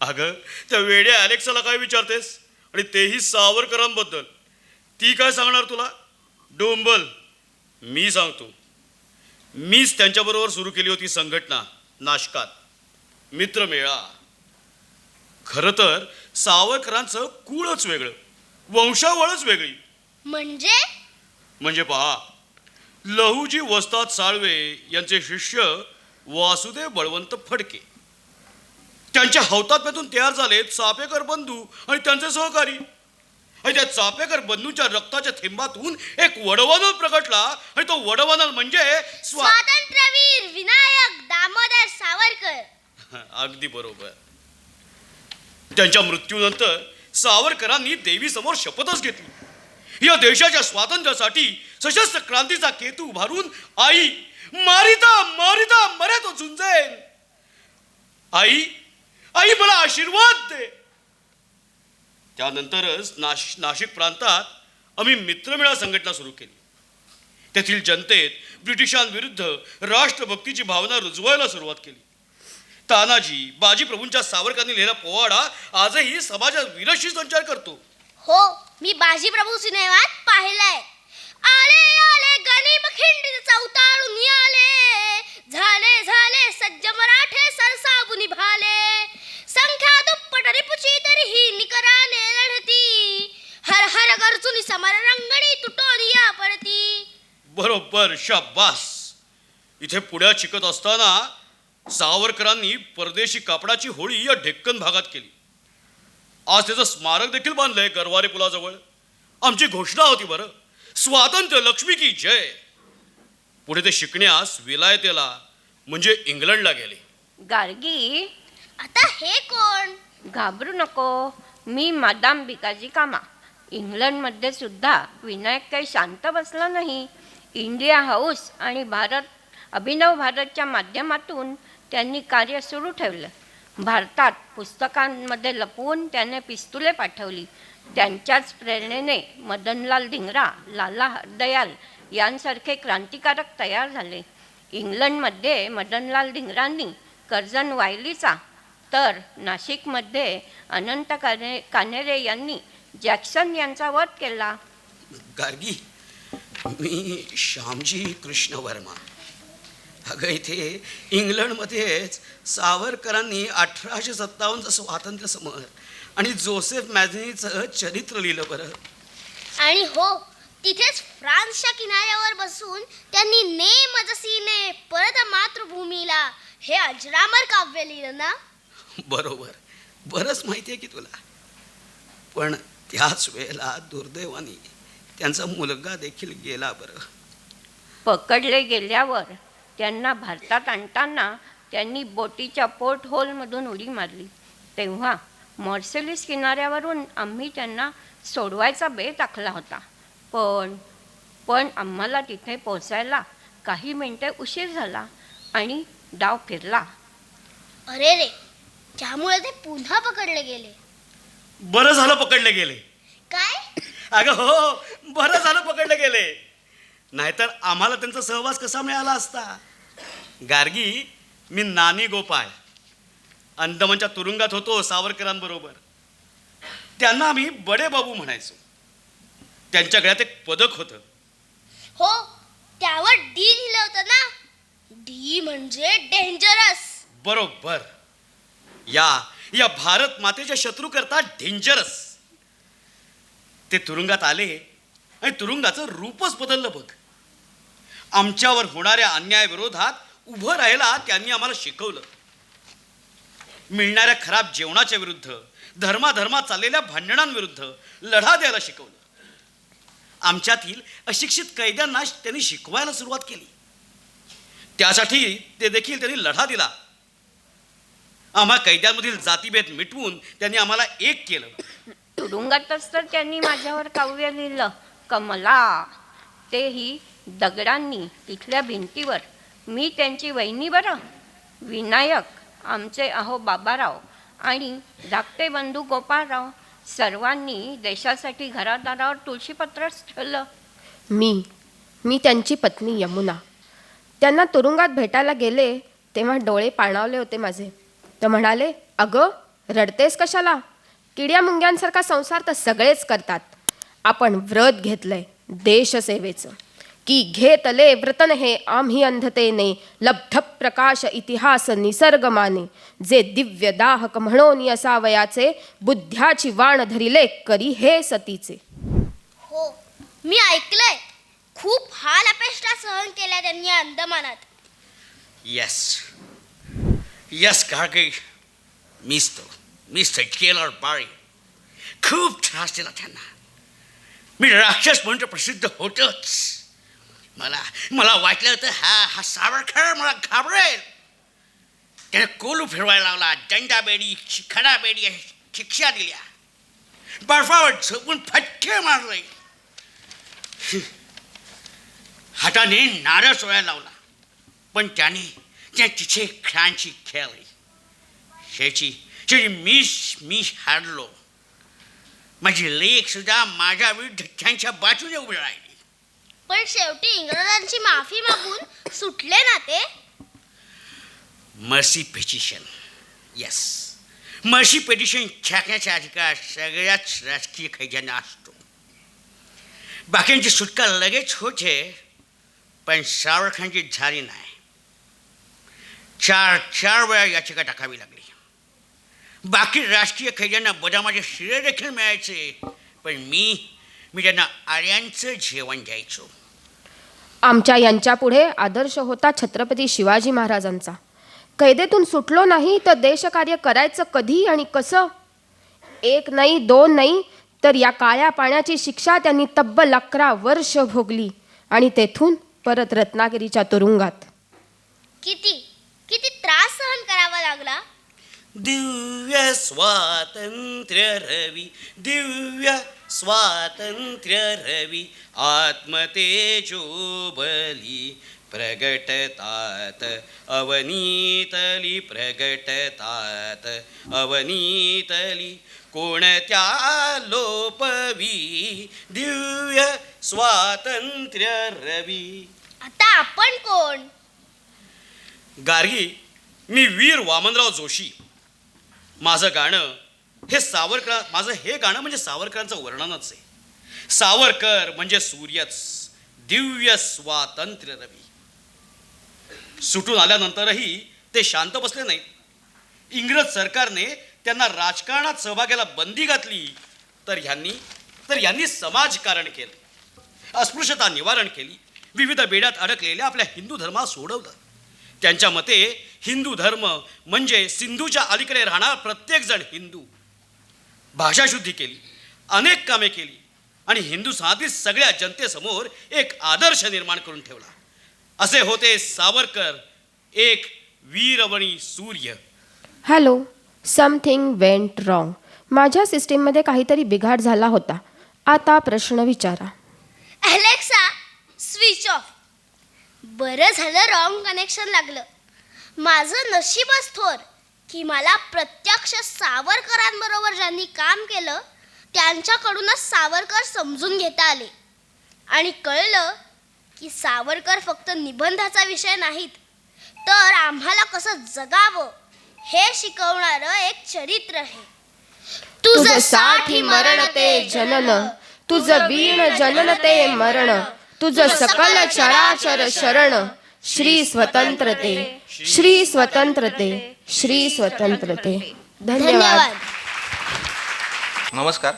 अगं त्या वेड्या अलेक्साला काय विचारतेस? आणि तेही सावरकरांबद्दल. ती काय सांगणार तुला? डोंबल. मी सांगतो. मीच त्यांच्याबरोबर सुरू केली होती संघटना नाशकात, मित्रमेळा. खरं तर सावरकरांचं कुळच वेगळं, वंशावळच वेगळी. म्हणजे पहा, लहुजी वस्ताद साळवे यांचे शिष्य वासुदेव बळवंत फडके. त्यांच्या हौतात्म्यातून तयार झाले चापेकर बंधू आणि त्यांचे सहकारी. आणि त्या चापेकर बंधूंच्या रक्ताच्या थेंबातून एक वडवानल प्रगटला. आणि तो वडवानल म्हणजे स्वातंत्र्यवीर विनायक दामोदर सावरकर. अगदी बरोबर. त्यांच्या मृत्यूनंतर सावरकरांनी देवीसमोर शपथच घेतली. या देशाच्या स्वातंत्र्यासाठी सशस्त्र क्रांतीचा केतू उभारून आई मारिता मारिता मरे तो झुंजेन. आई आई मला आशीर्वाद दे. त्यानंतरच नाशिक प्रांतात आम्ही मित्रमेळा संघटना सुरू केली. तेथील जनतेत ब्रिटिशांविरुद्ध राष्ट्रभक्तीची भावना रुजवायला सुरुवात केली. तानाजी बाजीप्रभूंच्या सावरकरांनी लिहिलेला पोवाडा आजही समाजात विरशी संचार करतो. हो, मी बाजीप्रभू सिनेमात पाहिलाय. आले आले गनिम खिंडीत चौताळून आले, झाले झाले सज्ज मराठे सरसाबुनी भाले, संख्या दुप्पट रिपुची तरीही निकराने लढती, हर हर गरजुनी समर रंगणी तुटोनी या पडती. बरोबर, शाबास. इथे पुण्यात शिकत असताना सावरकरांनी परदेशी कापडाची होळी या डेक्कन भागात केली. आज त्याचं स्मारक देखील बांधलंय गरवारे पुलाजवळ. आमची घोषणा होती बरं, स्वातंत्र्य लक्ष्मी की जय. पुढे ते शिकण्यास विलायतेला म्हणजे इंग्लंडला गेले. गार्गी, आता हे कोण? घाबरू नको, मी मादाम भिकाजी कामा. इंग्लंडमध्ये सुद्धा विनायक काही शांत बसला नाही. इंडिया हाऊस आणि अभिनव भारतच्या माध्यमातून त्यांनी कार्य सुरू ठेवलं. भारतात पुस्तकांमध्ये लपवून त्याने पिस्तुले पाठवली. त्यांच्याच प्रेरणेने मदनलाल धिंगरा, लाला हरदयाल यांसारखे क्रांतिकारक तयार झाले. इंग्लंडमध्ये मदनलाल धिंगरांनी कर्जन वायलीचा, तर नाशिकमध्ये अनंत कानेरे यांनी जॅक्सन यांचा वध केला. गार्गी, मी श्यामजी कृष्ण वर्मा. अगं इथे इंग्लंडमध्येच सावरकरांनी 1857चं स्वातंत्र्य समर आणि जोसेफ मॅझनीचं चरित्र लिहिलं बरं. आणि हो, तिथेच फ्रान्सच्या किनाऱ्यावर बसून त्यांनी मजसीने परत मातृभूमीला हे अजरामर काव्य लिहिलं ना. बरोबर, बरंच माहिती आहे की तुला. पण त्याच वेळेला दुर्दैवाने त्यांचा मुलगा देखील गेला. बरं, पकडले गेल्यावर त्यांना भारतात आणताना त्यांनी बोटीच्या पोर्ट होलमधून उडी मारली. तेव्हा मॉर्सेलिस किनाऱ्यावरून आम्ही त्यांना सोडवायचा बेत आखला होता. पण आम्हाला तिथे पोचायला काही मिनिटे उशीर झाला आणि डाव फिरला. अरे रे, त्यामुळे ते पुन्हा पकडले गेले. बरं झालं पकडले गेले. काय? अगं हो, बरं झालं पकडले गेले. नाहीतर आम्हाला त्यांचा सहवास कसा मिळाला असता. गार्गी, मी नानी गोपाळ अंदमानच्या तुरुंगात होतो सावरकरांबरोबर. त्यांना आम्ही बडे बाबू म्हणायचो. त्यांच्या गळ्यात एक पदक होतं. हो, त्यावर डी लिहिलं होतं ना. डी म्हणजे डेंजरस. बरोबर. या भारत मातेच्या शत्रू करता डेंजरस. ते तुरुंगात आले आणि तुरुंगाचं रूपच बदललं बघ. आमच्यावर होणाऱ्या अन्यायाविरोधात उभं राहायला त्यांनी आम्हाला शिकवलं. मिळणाऱ्या खराब जेवणाच्या विरुद्ध, धर्माधर्मात चाललेल्या भांडणांविरुद्ध लढा द्यायला शिकवलं. आमच्यातील अशिक्षित कैद्यांना त्यांनी शिकवायला सुरुवात केली. त्यासाठी ते देखील त्यांनी लढा दिला. आम्हा कैद्यांमधील जातीभेद मिटवून त्यांनी आम्हाला एक केलं. तुरुंगातच तर त्यांनी माझ्यावर काव्य लिहिलं, कमला. तेही दगडांनी तिथल्या भिंतीवर. मी त्यांची वहिनी बरं. विनायक, आमचे अहो बाबाराव आणि धाकटे बंधू गोपाळराव सर्वांनी देशासाठी घरादारावर तुळशीपत्रच ठेवलं. मी त्यांची पत्नी यमुना. त्यांना तुरुंगात भेटायला गेले तेव्हा डोळे पाणावले होते माझे. तर म्हणाले, अगं रडतेस कशाला? किड्या मुंग्यांसारखा संसार तर सगळेच करतात. आपण व्रत घेतलंय देशसेवेचं. की घेतले व्रतन हे आम्ही अंधतेने, लब्ध प्रकाश इतिहास निसर्गमाने. जे दिव्य दाहक म्हणून असावयाचे, बुद्ध्याची वाण धरिले करी हे सतीचे. हो, मी ऐकलंय. खूप हाल अपेष्टा सहन केल्या त्यांनी अंदमानात. यस गार्गी, मिस्टर केलर बारी. खूप त्रास दिला त्यांना. मी राक्षस म्हणून प्रसिद्ध होतोच. मला वाटलं होतं हा सावरकर मला घाबरेल. त्याने कोलू फिरवायला लावला, दंडाबेडी खडाबेडी शिक्षा दिल्या, बर्फावर झोपून फटके मारले, हाताने नारळ सोडायला लावला. पण त्याने तिथे खेळांची खेळली. शेवटी मी हारलो. माझी लेक सुद्धा माझ्या विरुद्ध त्यांच्या बाजूने उभी राहिली. पण शेवटी इंग्रजांची माफी मागून सुटले ना ते. Mercy petition. मर्सी पिटिशन छाकण्याचा अधिकार सगळ्याच राजकीय कैद्यांना असतो. बाकींची सुटका लगेच होते, पण सावरकरांची झाली नाही. चार वेळा याचिका टाकावी लागली. बाकी राजकीय कैद्यांना बदामाचे शिरे देखील मिळायचे, पण मी त्यांना आर्यांचं जेवण द्यायचो. आमच्या यांच्यापुढे आदर्श होता छत्रपती शिवाजी महाराजांचा. कैदेतून सुटलो नाही तर देशकार्य करायचं कधी आणि कसं? 1 नाही 2 नाही तर या काळ्या पाण्याची शिक्षा त्यांनी तब्बल 11 वर्ष भोगली आणि तेथून परत रत्नागिरीच्या तुरुंगात. किती त्रास सहन करावा लागला. दिव्य स्वातंत्र्य रवी, दिव्य स्वातंत्र्य रवी, आत्मतेजोबली प्रगटतात अवनीतली, प्रगटतात अवनीतली, कोणत्या लोपवी दिव्य स्वातंत्र्य रवी. आता आपण कोण? गार्गी, मी वीर वामनराव जोशी. माझं गाणं हे गाणं म्हणजे सावरकरांचं वर्णनच आहे. सावरकर म्हणजे सूर्यच, दिव्य स्वातंत्र्य रवी. सुटून आल्यानंतरही ते शांत बसले नाहीत. इंग्रज सरकारने त्यांना राजकारणात सहभागाला बंदी घातली, तर ह्यांनी समाजकारण केलं. अस्पृश्यता निवारण केली, विविध बेड्यात अडकलेल्या आपल्या हिंदू धर्मात सोडवलं. त्यांच्या मते हिंदू धर्म म्हणजे सिंधूच्या अलीकडे राहणार प्रत्येकजण हिंदू. भाषाशुद्धी केली, अनेक कामे केली आणि हिंदुस्थानातील सगळ्या जनतेसमोर एक आदर्श निर्माण करून ठेवला. असे होते सावरकर, एक वीरवणी सूर्य. Hello, something went wrong. माझ्या सिस्टीममध्ये काहीतरी बिघाड झाला होता. आता प्रश्न विचारा. Alexa, switch off. बरं झालं रॉंग कनेक्शन लागलं. माझं नशीबच थोर की मला प्रत्यक्ष सावरकरांबरोबर ज्यांनी काम केलं त्यांच्याकडूनच सावरकर समजून घेता आले आणि कळलं की सावरकर फक्त निबंधाचा विषय नाहीत, तर आम्हाला कसं जगावं हे शिकवणारं एक चरित्र आहे. तुझं साठी मरण ते जनन, तुझं वीण जनन ते मरण, तुझं सकल चराचर शरण. श्री स्वतंत्रते, श्री स्वतंत्रते, श्री स्वतंत्रते. धन्यवाद. नमस्कार.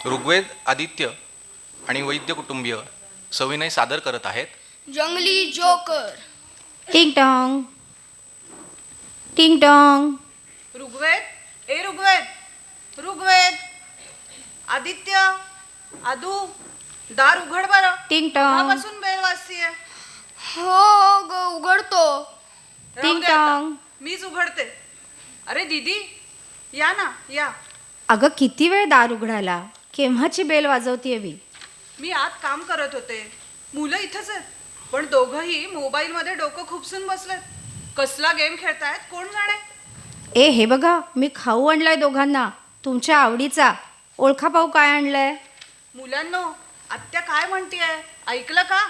ऋग्वेद आदित्य आणि वैद्य कुटुंबीय सविनय सादर करत आहेत जंगली जोकर. टिंग टॉंग टिंग टॉंग. ऋग्वेद, ए ऋग्वेद, ऋग्वेद, आदित्य, आदू, दार उघड बरं. टिंग टॉंग. बसून बेल वाजतीये. हो ग, उघडतो. टिंग टॉंग. मीच उघडते. अरे दीदी, या ना, या. अगं किती वेळ दार उघडायला, केव्हाची बेल वाजवतीये मी आत काम करत होते. मुलं इथंच आहेत, पण दोघंही मोबाईलमध्ये डोकं खुपसून बसलेत. कसला गेम खेळतायत कोण जाणे. ए हे बघा, मी खाऊ आणलाय दोघांना, तुमच्या आवडीचा. ओळखा पाहू काय आणलंय. मुलांनो, आत्या काय म्हणतीये, ऐकलं का.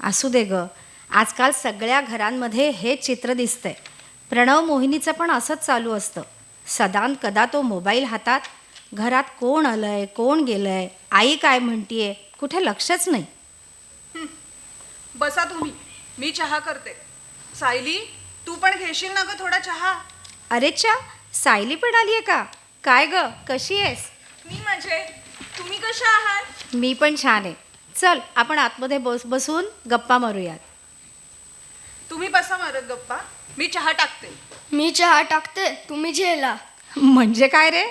असू दे ग, आजकाल सगळ्या घरांमध्ये हे चित्र दिसतंय. प्रणव मोहिनीचं पण असंच चालू असतं. सदान कदा तो मोबाईल हातात. घरात कोण आलंय, कोण गेलंय, आई काय म्हणतीये, कुठे लक्षच नाही. बसा तुम्ही, मी चहा करते. सायली, तू पण घेशील ना ग थोडा चहा. अरे चा, सायली पण आलीये का. काय ग, कशी आहेस. मी मजेत, तुम्ही कशा आहात. मी पण छान आहे. चल आपण आतमध्ये बसून गप्पा मारूयात. तुम्ही बसा मारत गप्पा, मी चहा टाकते. मी चहा टाकते, तुम्ही झेला. म्हणजे काय रे.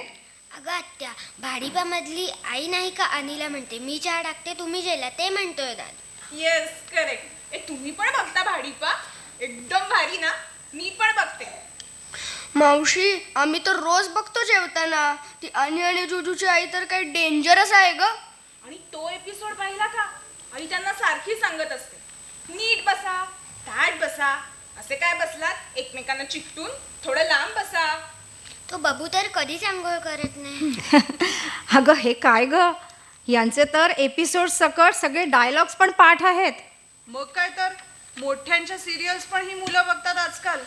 अगं आत्या, भाडीपामधली आई नाही का अनिला म्हणते मी चहा टाकते तुम्ही जेला, ते म्हणतोय दादा. Yes, correct. तुम्ही पण बघता भाडीपा, एकदम भारी ना. मी पण बघते. मावशी, आम्ही तर रोज बघतो जेवताना. ती आणि जुजूची आई तर काही डेंजरस आहे ग. आणि तो एपिसोड पाहिला का. आणि त्यांना सारखी सांगत असते, नीट बसा, ताट बसा. असे काय बसलात, एकमेकांना चिकटून, थोडं लांब बसा. तो बाबू तर कधीच आंघोळ करत नाही. अगं हे काय ग, यांचे तर एपिसोड सकट सगळे डायलॉग्स पण पाठ आहेत. मग काय तर, मोठ्यांच्या सिरियल्स पण ही मुलं बघतात आजकाल.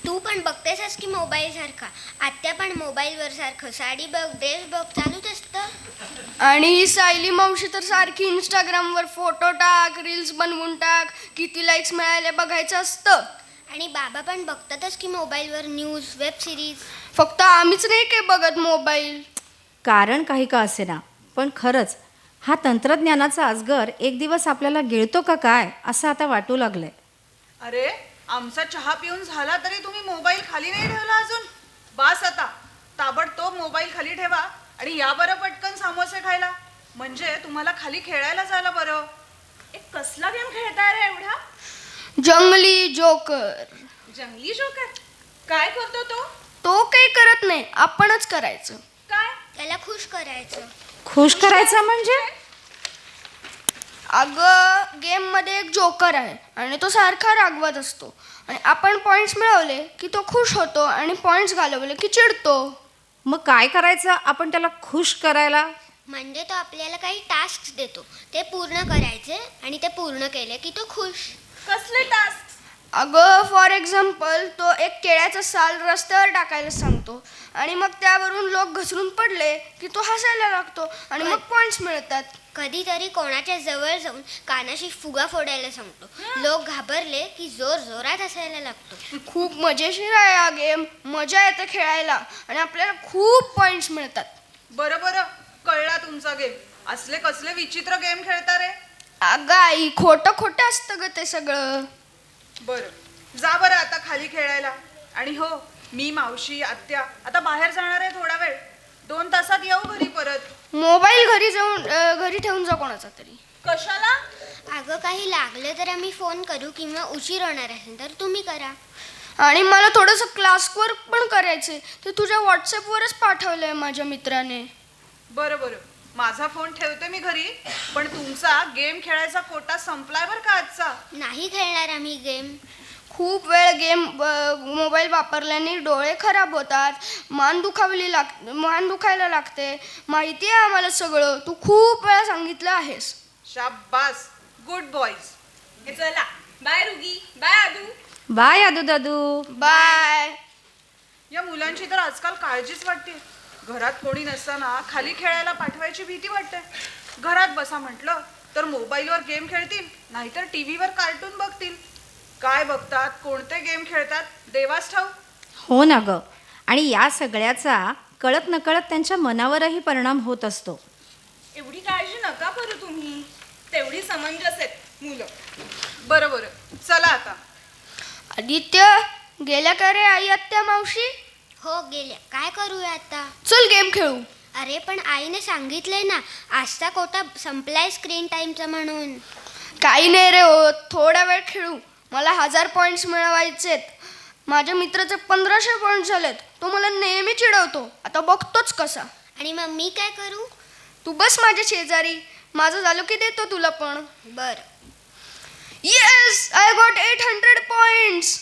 तू पण बघतेसच की मोबाईल सारखा. आत्या पण मोबाईलवर सारखं साडी बघ, ड्रेस बघ चालूच असतं. आणि ही सायली मावशी तर सारखी इंस्टाग्रामवर फोटो टाक, रील्स बनवून टाक, किती लाईक्स मिळाले बघायचं असतं. आणि बाबा पण बघतातच की मोबाईलवर न्यूज, वेब सिरीज. फक्त आम्हीच नाही काय बघत मोबाईल. कारण काही का असेना, पण खरंच हा तंत्रज्ञानाचा अजगर एक दिवस आपल्याला गिळतो का काय असं आता वाटू लागलंय. अरे, आमचा चहा पिऊन झाला तरी तुम्ही मोबाईल खाली नाही ठेवला अजून. बास आता, ताबडतोब मोबाईल खाली ठेवा आणि या बरं पटकन समोसे खायला. म्हणजे तुम्हाला खाली खेळायला जायला बरं. एक कसला गेम खेळताय रे एवढा. जंगली जोकर. जंगली जोकर. काय करतो तो. तो काही करत नाही, आपणच करायचं. काय. त्याला खुश करायचं. खुश करायचं म्हणजे. अगं गेममध्ये एक जोकर आहे आणि तो सारखा रागवत असतो आणि आपण पॉईंट्स मिळवले की तो खुश होतो आणि पॉईंट्स घालवले की चिडतो. मग काय करायचं आपण त्याला खुश करायला. म्हणजे तो आपल्याला काही टास्क देतो, ते पूर्ण करायचे आणि ते पूर्ण केले की तो खुश. कसले टास्क. अगं फॉर एक्झाम्पल, तो एक केळ्याचा साल रस्त्यावर टाकायला सांगतो आणि मग त्यावरून लोक घसरून पडले की तो हसायला लागतो आणि मग पॉईंट्स मिळतात. कधीतरी कोणाच्या जवळ जाऊन कानाशी फुगा फोडायला सांगतो. लोक घाबरले की जोर जोरात हसायला लागतो. खूप मजेशीर आहे हा गेम. मजा येते खेळायला आणि आपल्याला खूप पॉईंट्स मिळतात. बरं बरं, कळला तुमचा गेम. असले कसले विचित्र गेम खेळता रे? अगं आई, खोटं खोटं असतं ग ते सगळं. बरं जा बरं आता खाली खेळायला. आणि हो, मी मावशी आत्या आता बाहेर जाणार आहे थोडा वेळ. 2 तासात येऊ घरी परत. मोबाईल घरी ठेवून जा कोणाचा तरी. कशाला? अगं काही लागलं तर आम्ही फोन करू किंवा उशीर होणार असेल तर तुम्ही करा. आणि मला थोडंसं क्लासवर्क पण करायचंय, ते तुझ्या व्हॉट्सअपवरच पाठवलंय माझ्या मित्राने. बरं बरं, माझा फोन ठेवते मी घरी. पण तुमचा गेम खेळायचा कोटा संपलाय बरं का आजचा. नाही खेळणार आम्ही गेम. खूप वेळ मोबाईल वापरल्याने डोळे खराब होतात, मान दुखायला लागते. माहिती आहे आम्हाला सगळं, तू खूप वेळा सांगितलं आहेस. शाबास, गुड बॉयज. चला बाय रुगी, बाय आदू. बाय आदू दादू. बाय. या मुलांची तर आजकाल काळजीच वाटते. घरात कोणी नसताना खाली खेळायला पाठवायची भीती वाटते. घरात बसा म्हटलं तर मोबाईलवर गेम खेळतील, नाहीतर टीव्हीवर कार्टून बघतील. काय बघतात, कोणते गेम खेळतात, देवास ठाऊ. हो ना ग. आणि या सगळ्याचा कळत नकळत त्यांच्या मनावरही परिणाम होत असतो. एवढी काळजी नका करू तुम्ही, तेवढी समंजस आहेत मुलं. बरं बरं, चला आता. आदित्य गेल्या का रे आई, आत्या, मावशी? हो गेल्या. काय करूया आता? चल गेम खेळू. अरे पण आईने सांगितलंय ना आजचा कोटा संपलाय स्क्रीन टाइमचा म्हणून. काही नाही रे हो, थोडा वेळ खेळू. मला 1000 पॉईंट्स मिळवायचेत. माझ्या मित्राचे 1500 पॉईंट्स झालेत. तो मला नेहमी चिडवतो, आता बघतोच कसा. आणि मग मी काय करू? तू बस माझ्या शेजारी, माझं झालं की देतो तुला पण. बर. Yes, I got 800 points.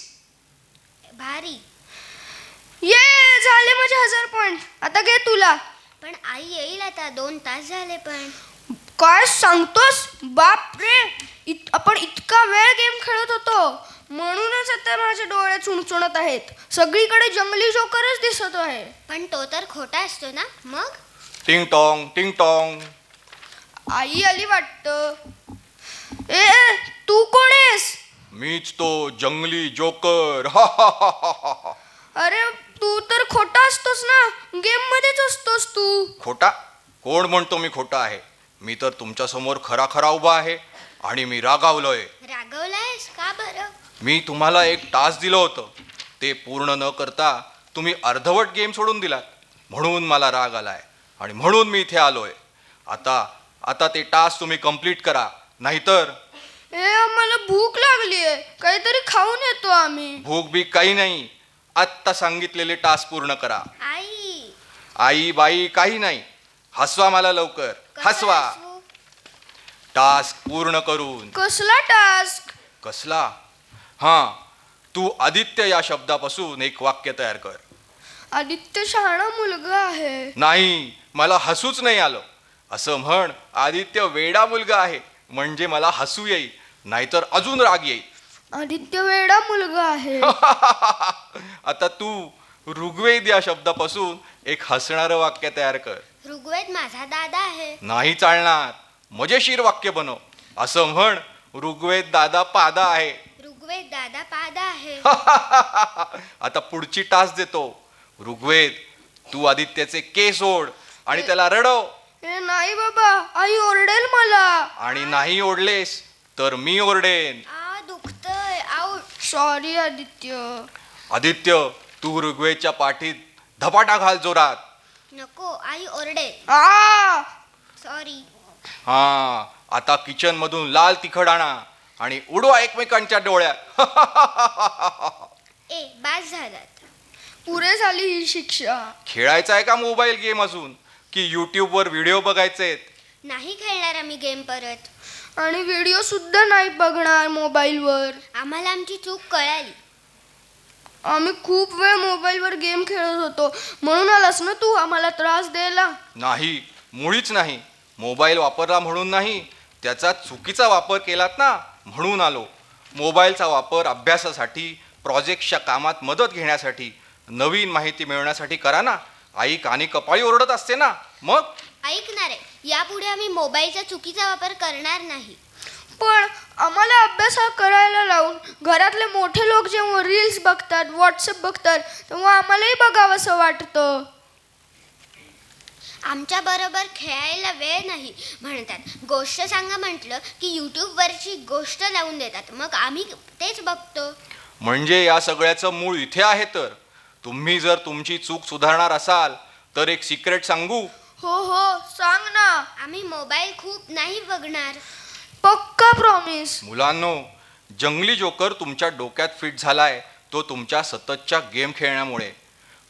भारी. ये झाले माझे 1000 पॉईंट. आता घे तुला. पण आई येईल आता, 2 तास झाले. पण काय सांगतोस? बाप रे, आपण इतका वेळ गेम खेळत होतो, म्हणूनच आता माझे डोळे चुणचुणत आहेत. सगळीकडे जंगली जोकरच दिसत आहे. पण तो तर खोटा असतो ना. मग टिंग टॉंग टिंग टॉंग. आई आली वाटतं. ए तू कोण आहेस? मीच तो जंगली जोकर. हा हा हा हा हा. अरे तू तर खोटा असतोस ना, गेम मध्येच असतोस तू. खोटा? कोण म्हणतो मी खोटा आहे? मी तर तुमच्या समोर खरा खरा उभा आहे आणि मी रागावलोय. रागवलायस का बरं? मी तुम्हाला एक टास्क दिलं होतं, ते पूर्ण न करता तुम्ही अर्धवट गेम सोडून दिलात, म्हणून मला राग आलाय आणि म्हणून मी इथे आलोय. आता ते टास्क तुम्ही कंप्लीट करा, नाहीतर. आम्हाला भूक लागली आहे, काहीतरी खाऊन येतो आम्ही. भूक बीक काही नाही, आत्ता सांगितलेले टास्क पूर्ण करा. आई. आई बाई काही नाही, हसवा मला लवकर, हसवा. टास्क पूर्ण करून. कसला टास्क? कसला? हां, तू आदित्य या शब्दापासून एक वाक्य तयार कर. आदित्य शहाणा मुलगा आहे. नाही, मला हसूच नाही आलं. असं म्हण, आदित्य वेडा मुलगा आहे, म्हणजे मला हसू येईल, नाहीतर अजून राग येईल. आदित्य वेडा मुलगा आहे. आता तू ऋग्वेद या शब्दापासून एक हसणारं वाक्य तयार कर. ऋग्वेद माझा दादा आहे. नाही चालणार, मजेशीर वाक्य बनव. असं म्हण, ऋग्वेद दादा पादा आहे. ऋग्वेद दादा पादा आहे. आता पुढची टास्क देतो. ऋग्वेद, तू आदित्याचे केस ओढ आणि त्याला रडव. नाही बाबा, आई ओरडेल मला. आणि नाही ओढलेस तर मी ओरडेन. दुखतंय. आऊ. सॉरी आदित्य. आदित्य, तू ऋग्वेदच्या पाठीत धपाटा घाल जोरात. नको, आई ओरडेल. सॉरी. हा, आता किचन मधून लाल तिखट आणा आणि उडवा एकमेकांच्या डोळ्यात. बास झालं. पुरे झाली ही शिक्षा. खेळायचा आहे का मोबाईल गेम अजून, की युट्यूबवर व्हिडिओ बघायचे? नाही खेळणार आम्ही गेम परत. आणि व्हिडिओ सुद्धा नाही बघणार मोबाईलवर. आम्हाला आमची चूक कळाली. आम्ही खूप वेळ मोबाईलवर गेम खेळत होतो, म्हणून आलास ना तू आम्हाला त्रास द्यायला. नाही, मुळीच नाही. मोबाईल वापरला म्हणून नाही, त्याचा चुकीचा वापर केलात ना, म्हणून आलो. मोबाईलचा वापर अभ्यासासाठी, प्रोजेक्टच्या कामात मदत घेण्यासाठी, नवीन माहिती मिळवण्यासाठी करा ना. आई कानी कपाळी ओरडत असते ना. मग ऐकणार आहे, यापुढे आम्ही मोबाईलचा चुकीचा वापर करणार नाही. पण आम्हाला अभ्यास करायला लावून घरातले मोठे लोक जेव्हा रील्स बघतात, व्हॉट्सअप बघतात, तेव्हा आम्हालाही बघावंसं वाटतं. आमच्या बरोबर खेळायला वेळ नाही म्हणतात. गोष्ट सांगा म्हटलं की यूट्यूबवरची गोष्ट लावून देतात, मग आम्ही तेच बघतो. म्हणजे या सगळ्याचं मूळ इथे आहे. तर तुम्ही जर तुमची चूक सुधारणार असाल तर एक सिक्रेट सांगू. हो हो सांग ना. आम्ही मोबाईल खूप नाही बघणार. पक्का प्रॉमिस. मुलांनो, जंगली जोकर तुमच्या डोक्यात फिट झालाय तो तुमच्या सततच्या गेम खेळण्यामुळे.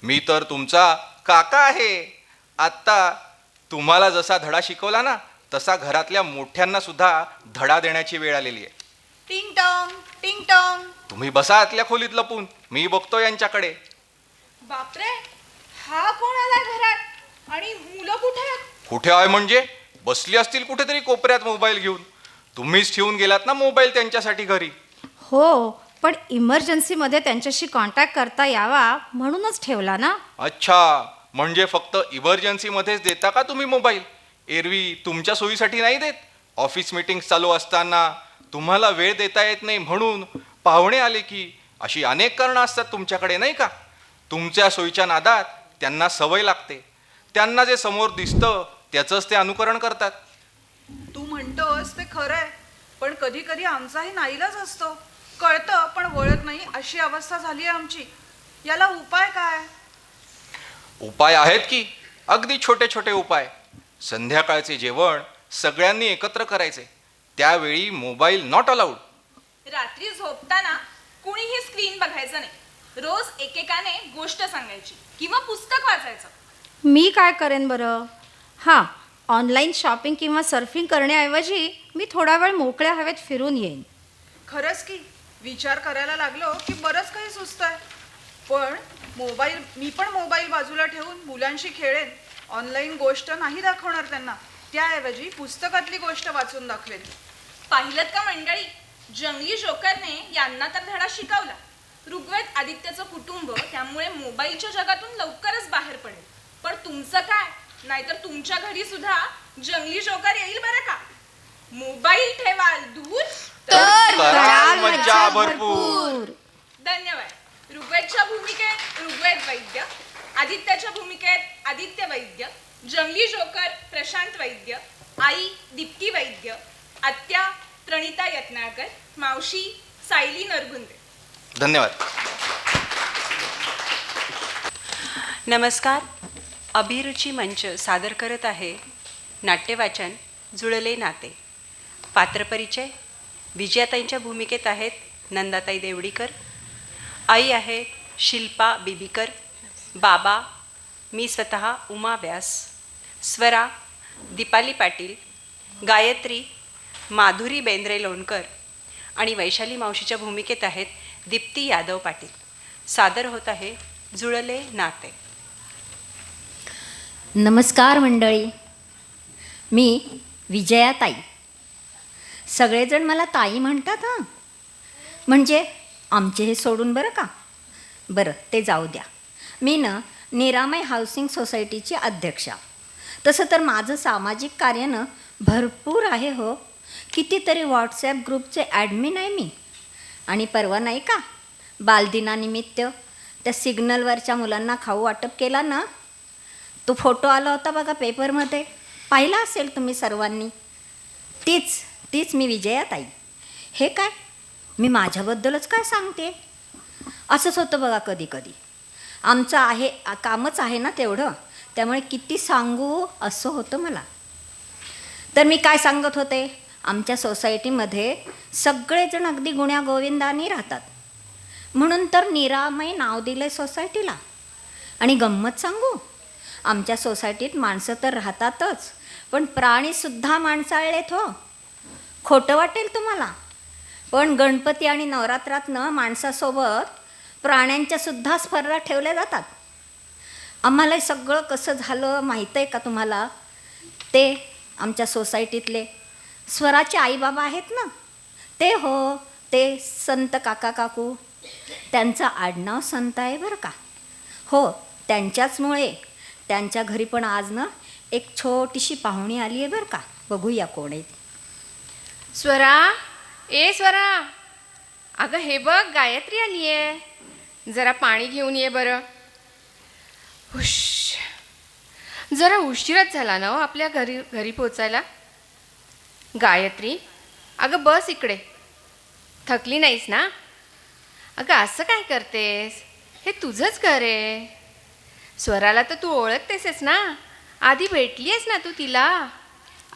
मी तर तुमचा काका आहे. आत्ता तुम्हाला जसा धडा शिकवला ना तसा घरातल्या मोठ्यांना सुद्धा धडा देण्याची वेळ आलेली आहे. टिंग टॉंग टिंग टॉंग. तुम्ही बसा आतल्या खोलीत लपून, मी बघतो यांच्याकडे. बापरे, हा कोण आला घरात आणि मुलं कुठे आहेत? कुठे आहे म्हणजे बसली असतील कुठेतरी कोपऱ्यात मोबाईल घेऊन. तुम्हीच ठेवून गेलात ना मोबाईल त्यांच्यासाठी घरी. हो, पण इमर्जन्सीमध्ये त्यांच्याशी कॉन्टॅक्ट करता यावा म्हणूनच ठेवला ना. अच्छा, म्हणजे फक्त इमर्जन्सीमध्येच देता का तुम्ही मोबाईल? एरवी तुमच्या सोयीसाठी नाही देत? ऑफिस मीटिंग्स चालू असताना, तुम्हाला वेळ देता येत नाही म्हणून, पाहुणे आले की, अशी अनेक कारणं असतात तुमच्याकडे नाही का? तुमच्या सोयीच्या नादात त्यांना सवय लागते. त्यांना जे समोर दिसतं त्याचंच ते अनुकरण करतात. तू म्हणतोस ते खरं आहे, पण कधी कधी आमचाही नाईलाज असतो. कळतं पण वळत नाही अशी अवस्था झाली आहे आमची. याला उपाय काय? उपाय आहेत की, अगदी छोटे छोटे उपाय. संध्याकाळचे जेवण सगळ्यांनी एकत्र करायचे. त्यावेळी मोबाईल नॉट अलाउड. रात्री झोपताना कुणीही स्क्रीन बघायचं नाही. रोज एकेकाने गोष्ट सांगायची किंवा पुस्तक वाचायचं. मी काय करेन बरं? हां, ऑनलाईन शॉपिंग किंवा सर्फिंग करण्याऐवजी मी थोडा वेळ मोकळ्या हवेत फिरून येईन. खरंच की, विचार करायला लागलो की बरंच काही सुचतंय. पण मी पण मोबाईल बाजूला ठेवून मुलांशी खेळेन. ऑनलाईन गोष्ट नाही दाखवणार त्यांना, त्याऐवजी पुस्तकातली गोष्ट वाचून दाखवेन. पाहिलं का मंडळी, जंगली जोकरने यांना तर धडा शिकवला. ऋग्वेद आदित्यचं कुटुंब त्यामुळे मोबाईलच्या जगातून लवकरच बाहेर पडेल. पण तुमचं काय? नाहीतर तुमच्या घरी सुद्धा जंगली जोकर येईल बरं का. मोबाईल ठेवाल दूर तर कराल मज्जा भरपूर. धन्यवाद. ऋग्वेदच्या भूमिकेत ऋग्वेद वैद्य, आदित्याच्या भूमिकेत आदित्य वैद्य, जंगली जोकर प्रशांत वैद्य, आई दीप्ती वैद्य, आत्या प्रणिता यत्नाळकर, मावशी सायली नरगुंदे. धन्यवाद. नमस्कार. अभिरुची मंच सादर करत आहे नाट्यवाचन जुळले नाते. पात्रपरिचय: विजयाताईंच्या भूमिकेत आहेत नंदाताई देवडीकर, आई आहे शिल्पा बिबीकर, बाबा मी स्वतः उमा व्यास, स्वरा दीपाली पाटील, गायत्री माधुरी बेंद्रे लोणकर आणि वैशाली मावशीच्या भूमिकेत आहेत दीप्ती यादव पाटील. सादर होत आहे जुळले नाते. नमस्कार मंडळी, मी विजयाताई. सगळेजण मला ताई म्हणतात. हां, म्हणजे आमचे हे सोडून बरं का. बरं, ते जाऊ द्या. मी निरामय हाऊसिंग सोसायटीची अध्यक्षा. तसं तर माझं सामाजिक कार्य भरपूर आहे हो. कितीतरी व्हॉट्सॲप ग्रुपचे ॲडमिन आहे मी. आणि परवा नाही का बालदिनानिमित्त त्या सिग्नलवरच्या मुलांना खाऊ वाटप केला ना, तो फोटो आला होता बघा पेपरमध्ये, पाहिला असेल तुम्ही सर्वांनी. तीच मी विजयाताई. हे काय, मी माझ्याबद्दलच काय सांगते? असंच होतं बघा कधी कधी. आमचं आहे कामच आहे ना तेवढं, त्यामुळे किती सांगू असं होतं मला. तर मी काय सांगत होते, आमच्या सोसायटीमध्ये सगळेजण अगदी गुण्यागोविंदाने राहतात म्हणून तर निरामय नाव दिलं आहे सोसायटीला. आणि गंमत सांगू, आमच्या सोसायटीत माणसं तर राहतातच, पण प्राणीसुद्धा माणसाळलेत हो. खोटं वाटेल तुम्हाला, पण गणपती आणि नवरात्रातनं माणसासोबत प्राण्यांच्यासुद्धा स्पर्धा ठेवल्या जातात. आम्हाला सगळं कसं झालं माहीत आहे का तुम्हाला? ते आमच्या सोसायटीतले स्वराचे आईबाबा आहेत ना, ते संत काका काकू, त्यांचं आडनाव संत आहे बरं का. हो, त्यांच्याचमुळे त्यांच्या घरी पण आज एक छोटीशी पाहुणी आली आहे बरं का. बघूया कोण आहे. स्वरा, अगं हे बघ गायत्री आली आहे. जरा पाणी घेऊन ये बरं. हुश. जरा उशीरच झाला ना हो आपल्या घरी पोचायला. गायत्री, अगं बस इकडे. थकली नाहीस ना? अगं असं काय करतेस? हे तुझंच घर आहे. स्वराला तर तू ओळखतेसच ना, आधी भेटली आहेस ना तू तिला.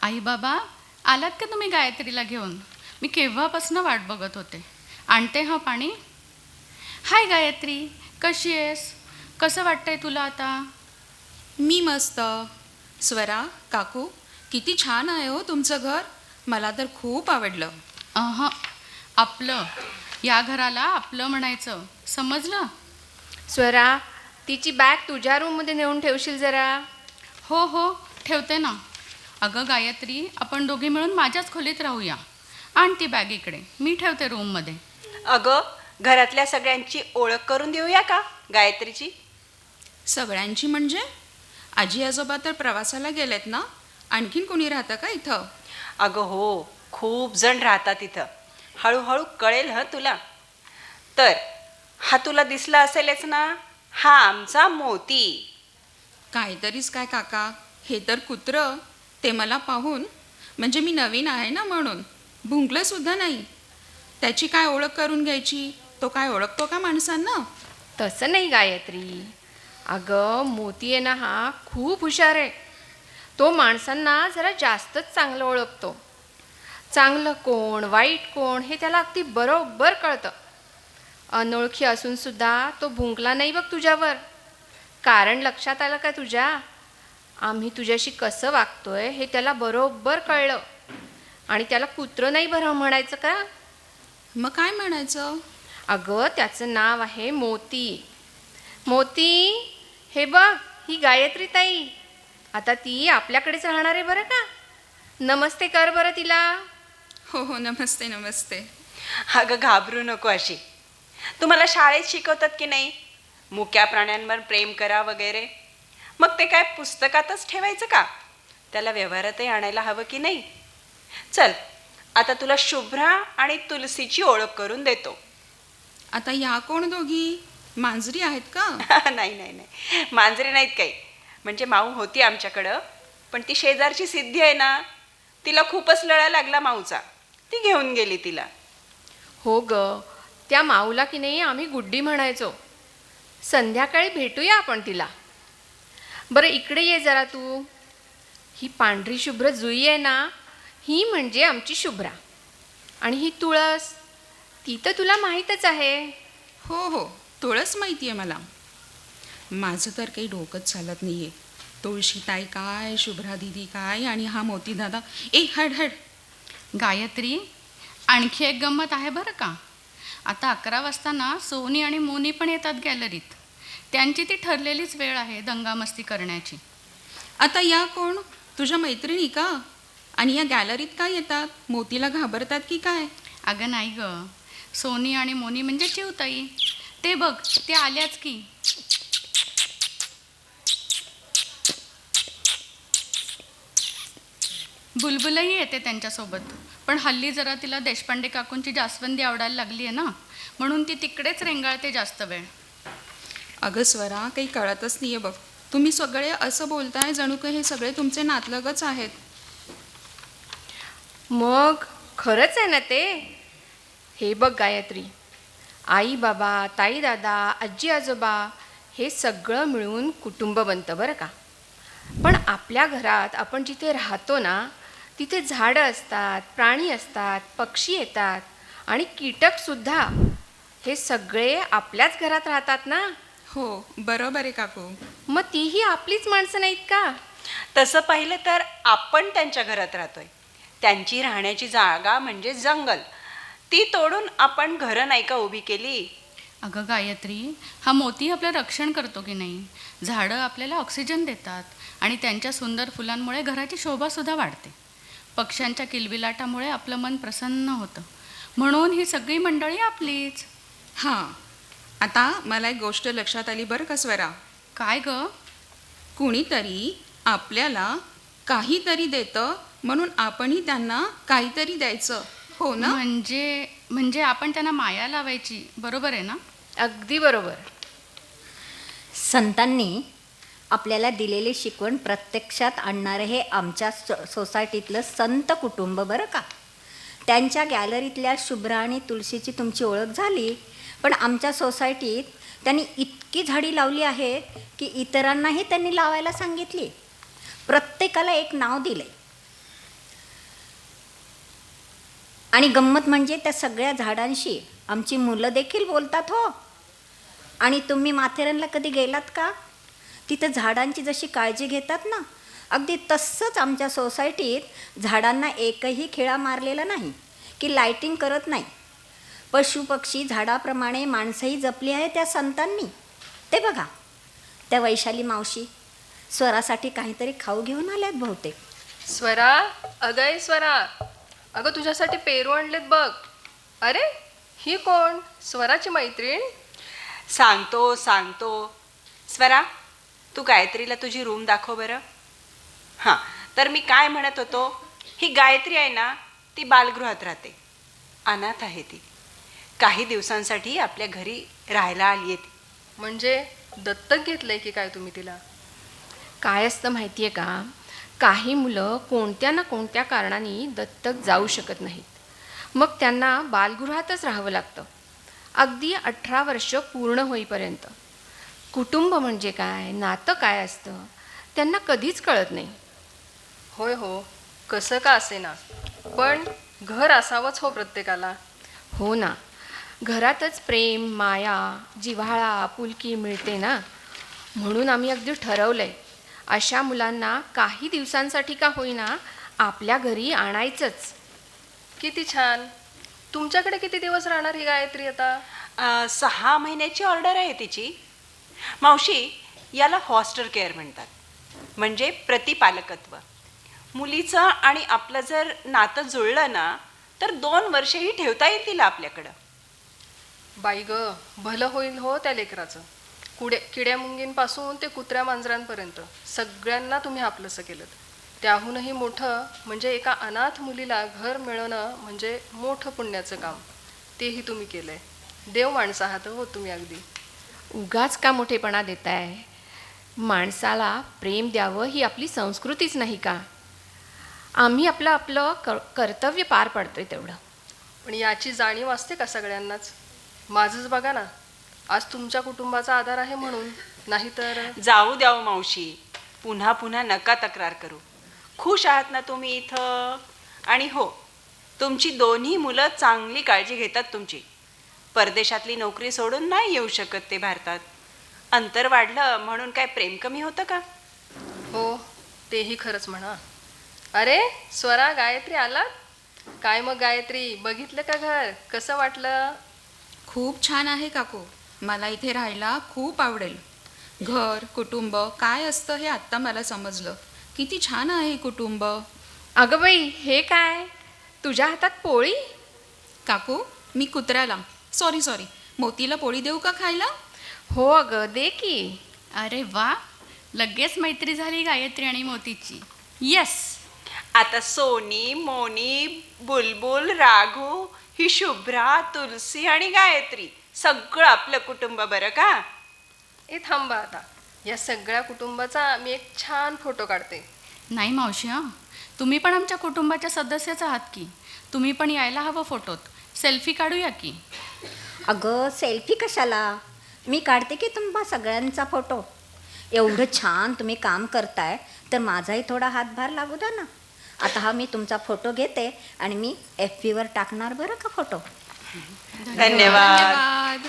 आई बाबा, आलात का तुम्ही गायत्रीला घेऊन? मी केव्हापासून वाट बघत होते. आणते हा पाणी. हाय गायत्री, कशी आहेस? कसं वाटतंय तुला आता? मी मस्त. स्वरा, काकू, किती छान आहे हो तुमचं घर. मला तर खूप आवडलं. आपलं, या घराला आपलं म्हणायचं, समजलं? स्वरा, तिची बॅग तुझ्या रूममध्ये नेऊन ठेवशील जरा? हो हो, ठेवते ना. अगं गायत्री, आपण दोघे मिळून माझ्याच खोलीत राहूया. आण ती बॅग इकडे, मी ठेवते रूममध्ये. अगं, घरातल्या सगळ्यांची ओळख करून देऊया का गायत्रीची? सगळ्यांची म्हणजे? आजी आजोबा तर प्रवासाला गेलेत ना, आणखीन कोणी राहतं का इथं? अगं हो, खूप जण राहतात इथं. हळूहळू कळेल हं तुला. तर हा तुला दिसला असेलच ना, हा आमचा मोती. काहीतरीच काय काका, हे तर कुत्रं. ते मला पाहून, म्हणजे मी नवीन आहे ना म्हणून, भुंकलं सुद्धा नाही. त्याची काय ओळख करून घ्यायची? तो काय ओळखतो का माणसांना? तसं नाही गायत्री. अगं मोती आहे ना, हा खूप हुशार आहे. तो माणसांना जरा जास्तच चांगलं ओळखतो. चांगलं कोण वाईट कोण हे त्याला अगदी बरोबर कळतं. अनोळखी असून सुद्धा तो भुंकला नाही बघ तुझ्यावर. कारण लक्षात आलं का तुझ्या? आम्ही तुझ्याशी कसं वागतोय हे त्याला बरोबर कळलं. आणि त्याला कुत्रं नाही बरं म्हणायचं का? मग काय म्हणायचं? अगं त्याचं नाव आहे मोती. मोती, हे बघ, ही गायत्री ताई. आता ती आपल्याकडेच राहणार आहे बरं का. नमस्ते कर बरं तिला. हो हो, नमस्ते नमस्ते. अगं घाबरू नको अशी. तुम्हाला शाळेत शिकवतात की नाही, मुक्या प्राण्यांवर प्रेम करा वगैरे? मग ते काय पुस्तकातच ठेवायचं का? त्याला व्यवहारातही आणायला हवं की नाही? चल, आता तुला शुभ्रा आणि तुलसीची ओळख करून देतो. आता या कोण दोघी? मांजरी आहेत का? नाही नाही नाही, मांजरी नाहीत काही. म्हणजे माऊ होती आमच्याकडं, पण ती शेजारची सिद्धी आहे ना, तिला खूपच लळा लागला माऊचा. ती घेऊन गेली तिला. हो ग, त्या माऊला की नाही आम्ही गुड्डी म्हणायचो. संध्याकाळी भेटूया आपण तिला. बरं इकडे ये जरा तू. ही पांढरी शुभ्र जुई आहे ना, ही म्हणजे आमची शुभ्रा. आणि ही तुळस, ती तर तुला माहीतच आहे. हो हो, तुळस माहिती आहे मला. माझं तर काही डोकंच चालत नाही आहे. तुळशीताई काय, शुभ्रा दिदी काय, आणि हा मोती दादा. ए हड हड. गायत्री, आणखी एक गंमत आहे बरं का. आता 11 वाजता ना सोनी आणि मोनी पण येतात गॅलरीत. त्यांची ती ठरलेलीच वेळ आहे दंगामस्ती करण्याची. आता या कोण? तुझ्या मैत्रिणी का? आणि या गॅलरीत काय येतात? मोतीला घाबरतात की काय? अगं नाही ग, सोनी आणि मोनी म्हणजे चिवताई. ते बघ, ते आल्याच की. बुलबुलही येते त्यांच्यासोबत. पण हल्ली जरा तिला देशपांडे काकूंची जास्वंदी आवडायला लागली आहे ना, म्हणून ती तिकडेच रेंगाळते जास्त वेळ. अगं स्वरा, काही कळतच नाही आहे बघ. तुम्ही सगळे असं बोलताय जणू का हे सगळे तुमचे नातलगच आहेत. मग खरंच आहे ना ते. हे बघ गायत्री, आई बाबा, ताई दादा, आजी आजोबा हे सगळं मिळून कुटुंब बनतं बरं का. पण आपल्या घरात आपण जिथे राहतो ना, तिथे झाडं असतात, प्राणी असतात, पक्षी येतात आणि कीटकसुद्धा. हे सगळे आपल्याच घरात राहतात ना. हो, बरोबर आहे काकू. मग तीही आपलीच माणसं नाहीत का? तसं पाहिलं तर आपण त्यांच्या घरात राहतोय. त्यांची राहण्याची जागा म्हणजे जंगल. ती तोडून आपण घरं नाही का उभी केली? अगं गायत्री, हा मोती आपलं रक्षण करतो की नाही. झाडं आपल्याला ऑक्सिजन देतात आणि त्यांच्या सुंदर फुलांमुळे घराची शोभासुद्धा वाढते. पक्ष्यांच्या किलबिलाटामुळे आपलं मन प्रसन्न होतं. म्हणून ही सगळी मंडळी आपलीच. हां, आता मला एक गोष्ट लक्षात आली बरं का स्वरा. काय ग? कुणीतरी आपल्याला काहीतरी देतं म्हणून आपणही त्यांना काहीतरी द्यायचं. हो ना? म्हणजे आपण त्यांना माया लावायची. बरोबर आहे ना? अगदी बरोबर. संतांनी आपल्याला दिलेली शिकवण प्रत्यक्षात आणणारं हे आमच्या सोसायटीतलं संत कुटुंब बरं का. त्यांच्या गॅलरीतल्या शुभ्रा आणि तुलसीची तुमची ओळख झाली, पण आमच्या सोसायटीत त्यांनी इतकी झाडी लावली आहे की इतरांनाही त्यांनी लावायला सांगितली. प्रत्येकाला एक नाव दिले. आणि गंमत म्हणजे त्या सगळ्या झाडांशी आमची मुलं देखील बोलतात हो. आणि तुम्ही माथेरानला कधी गेलात का? तिथं झाडांची जशी काळजी घेतात ना, अगदी तसंच आमच्या सोसायटीत झाडांना एकही खिळा मारलेला नाही की लाईटिंग करत नाही. पशुपक्षी झाडाप्रमाणे माणसंही जपली आहे त्या संतांनी. ते बघा, त्या वैशाली मावशी स्वरासाठी काहीतरी खाऊ घेऊन आल्यात बहुतेक. स्वरा, अगं स्वरा, अगं तुझ्यासाठी पेरू आणलेत बघ. अरे ही कोण? स्वराची मैत्रीण? सांगतो. स्वरा, तू गायत्रीला तुझी रूम दाखव बरं. हां, तर मी काय म्हणत होतो, ही गायत्री आहे ना, ती बालगृहात राहते. अनाथ आहे ती. काही दिवसांसाठी आपल्या घरी राहायला आली आहे ती. म्हणजे दत्तक घेतलंय की काय तुम्ही तिला? काय असतं माहिती आहे का, काही मुलं कोणत्या ना कोणत्या कारणाने दत्तक जाऊ शकत नाहीत. मग त्यांना बालगृहातच राहावं लागतं अगदी 18 वर्ष पूर्ण होईपर्यंत. कुटुंब म्हणजे काय, नातं काय असतं, त्यांना कधीच कळत नाही. होय हो, कसं का असे ना, पण घर असावंच हो प्रत्येकाला. हो ना, घरातच प्रेम, माया, जिव्हाळा, आपुलकी मिळते ना. म्हणून आम्ही अगदी ठरवलंय, अशा मुलांना काही दिवसांसाठी का होईना आपल्या घरी आणायचंच. किती छान. तुमच्याकडे किती दिवस राहणार ही गायत्री आता? 6 महिन्याची ऑर्डर आहे तिची. मावशी, याला फॉस्टर केअर म्हणतात, म्हणजे प्रतिपालकत्व. मुलीचं आणि आपलं जर नातं जुळलं ना, तर 2 वर्षही ठेवता येईल तिला आपल्याकडं. बाई ग, भलं होईल हो त्या लेकराचं. किड्या मुंगींपासून ते कुत्र्या मांजरांपर्यंत सगळ्यांना तुम्ही आपलंसं केलं. त्याहूनही मोठं म्हणजे एका अनाथ मुलीला घर मिळवणं म्हणजे मोठं पुण्याचं काम. तेही तुम्ही केलंय. देव माणसं आहात हो तुम्ही अगदी. उगाच का मोठेपणा देताय? माणसाला प्रेम द्यावं ही आपली संस्कृतीच नाही का? आम्ही आपलं कर्तव्य पार पडतोय तेवढं. पण याची जाणीव असते का सगळ्यांनाच? माझंच बघा ना, आज तुमच्या कुटुंबाचा आधार आहे म्हणून, नाहीतर. जाऊ द्याव मावशी, पुन्हा पुन्हा नका तक्रार करू. खुश आहात ना तुम्ही इथं? आणि हो, तुमची दोन्ही मुलं चांगली काळजी घेतात तुमची. परदेशातली नोकरी सोडून नाही येऊ शकत ते भारतात. अंतर वाढलं म्हणून काय प्रेम कमी होतं का? हो, तेही खरंच म्हणा. अरे स्वरा, गायत्री आलात? काय मग गायत्री, बघितलं का घर? कसं वाटलं? खूप छान आहे काकू. मला इथे राहायला खूप आवडेल. घर, कुटुंब काय असतं हे आत्ता मला समजलं. किती छान आहे कुटुंब. अगं बाई, हे काय तुझ्या हातात पोळी? काकू, मी कुत्र्याला सॉरी मोतीला पोळी देऊ का खायला? हो अगं, दे की. अरे वा, लगेच मैत्री झाली गायत्री आणि मोतीची. येस. आता सोनी, मोनी, बुलबुल, राघू, ही शुभ्रा, तुलसी आणि गायत्री सगळं आपलं कुटुंब बरं का? ए थांबा आता, या सगळ्या कुटुंबाचा मी एक छान फोटो काढते. नाही मावशी, तुम्ही पण आमच्या कुटुंबाच्या सदस्याच आहात की. तुम्ही पण यायला हवं फोटोत. सेल्फी काढूया की. अगं सेल्फी कशाला, मी काढते की तुम्हा सगळ्यांचा फोटो. एवढं छान तुम्ही काम करताय तर माझाही थोडा हातभार लागू द्या ना. आता हा मी तुमचा फोटो घेते आणि मी FB वर टाकणार बरं का फोटो. धन्यवाद.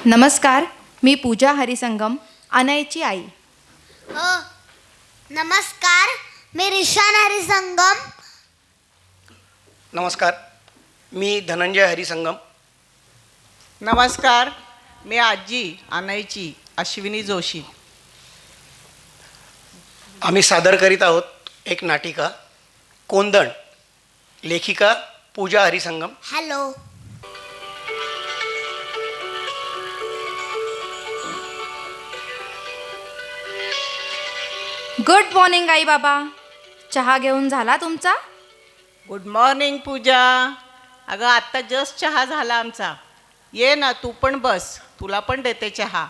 नमस्कार, मी पूजा हरिसंगम, अनयची आई. नमस्कार, मी रिशान हरिसंगम. नमस्कार, मी धनंजय हरिसंगम. नमस्कार, मी आजी अनयची अश्विनी जोशी. आम्ही सादर करीत आहोत एक नाटिका कोंदण, लेखिका पूजा हरिसंगम. हॅलो. गुड मॉर्निंग आई बाबा. चहा घेऊन झाला तुमचा? गुड मॉर्निंग पूजा. अगं आत्ता जस्ट चहा झाला आमचा. ये ना तू पण बस, तुला पण देते चहा.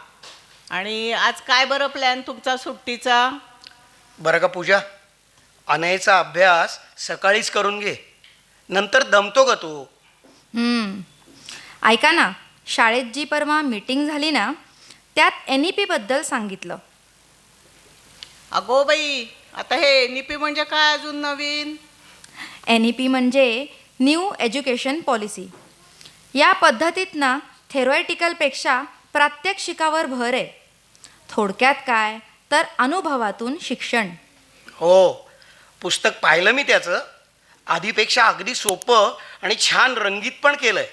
आणि आज काय बरं प्लॅन तुमचा सुट्टीचा? बरं का पूजा, अनयचा अभ्यास सकाळीच करून घे, नंतर दमतो का तू. ऐका ना, शाळेत जी परवा मीटिंग झाली ना, त्यात NEP बद्दल सांगितलं. अगो बाई, आता हे NEP म्हणजे काय अजून नवीन? NEP म्हणजे न्यू एज्युकेशन पॉलिसी. या पद्धतीत ना थेरोएटिकलपेक्षा प्रात्यक्षिकावर भर आहे. थोडक्यात काय तर अनुभवातून शिक्षण. हो, पुस्तक पाहिलं मी त्याचं. आधीपेक्षा अगदी सोपं आणि छान रंगीत पण केलंय.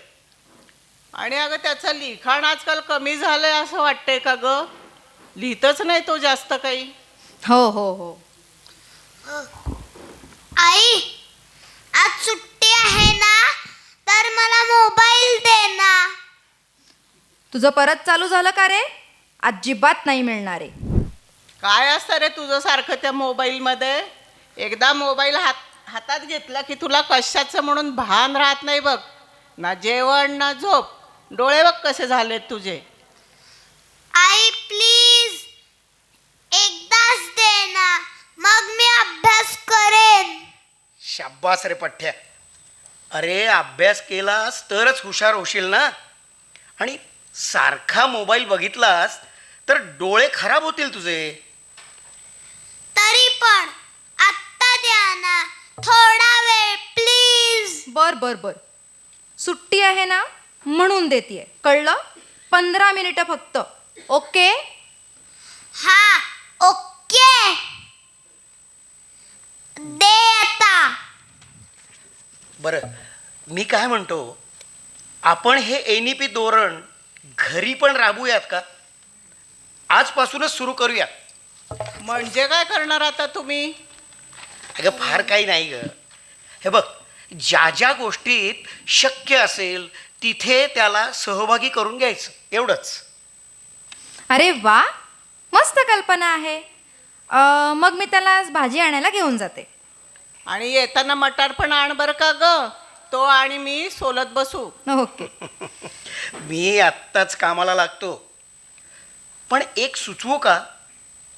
आणि अगं त्याचं लिखाण आजकाल कमी झालंय असं वाटतंय का ग? लिहितच नाही तो जास्त काही. हो हो हो. आई, आज सुट्टी आहे ना, तर मला मोबाईल दे ना. तुझं परत चालू झालं का रे? अजिबात नाही मिळणार आहे. काय असतं रे तुझं सारखं त्या मोबाईलमध्ये? एकदा मोबाईल हातात घेतला की तुला कशाचं म्हणून भान राहत नाही बघ. ना जेवण ना झोप. डोळे बघ कसे झालेत तुझे. आई प्लीज, एकदाच दे ना, मग मी अभ्यास करेन. शाब्बास रे पठ्ठ्या. अरे अभ्यास केलास तरच हुशार होशील ना. आणि सारखा मोबाईल बघितलास तर डोळे खराब होतील तुझे. तरी पण आत्ता द्या ना, थोडा वेळ प्लीज. बर बर बर, सुट्टी आहे ना म्हणून देतीये, कळलं? 15 मिनिटं फक्त. ओके? हा, ओके. दे आता. बरं, मी काय म्हणतो, आपण हे NEP धोरण घरी पण राबवूयात का? आजपासूनच सुरू करूया. म्हणजे काय करणार आता तुम्ही? अगं फार काही नाही ग. हे बघ, ज्या ज्या गोष्टीत शक्य असेल तिथे त्याला सहभागी करून घ्यायचं, एवढंच. अरे वा, मस्त कल्पना आहे. मग मी त्याला आज भाजी आणायला घेऊन जाते. आणि येताना मटार पण आण बरं का ग. तो आणि मी सोलत बसू. ओके. मी आत्ताच कामाला लागतो. पण एक सुचवू का?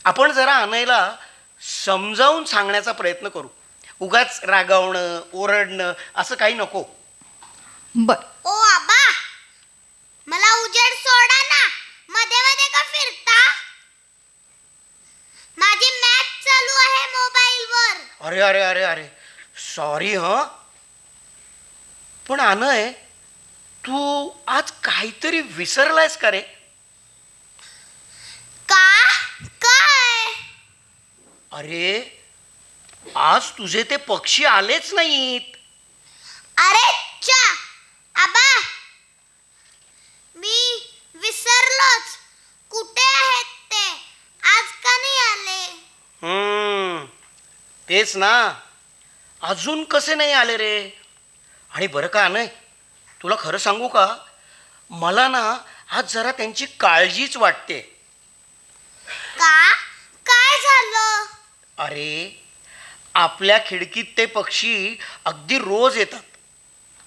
आपण जरा अनयला समजावून सांगण्याचा प्रयत्न करू. उगाच रागावणं ओरडणं असं काही नको. बर. ओ आबा, मला उजेड सोडा ना. मध्ये मध्ये का फिरता? माझी मॅच चालू आहे मोबाईलवर. अरे अरे अरे अरे, सॉरी हं. पण अनय, तू आज काहीतरी विसरलायस का रे? का? काय? अरे आज तुझे ते पक्षी आलेच नाहीत. अरे चा आबा, मी विसरलोच. कुठे आहेत ते? आज का नाही आले? तेच ना, अजून कसे नाही आले रे? आणि बरं का अनय, तुला खरं सांगू का, मला ना आज जरा त्यांची काळजीच वाटते. का? काय झालं? अरे आपल्या खिडकीत ते पक्षी अगदी रोज येतात.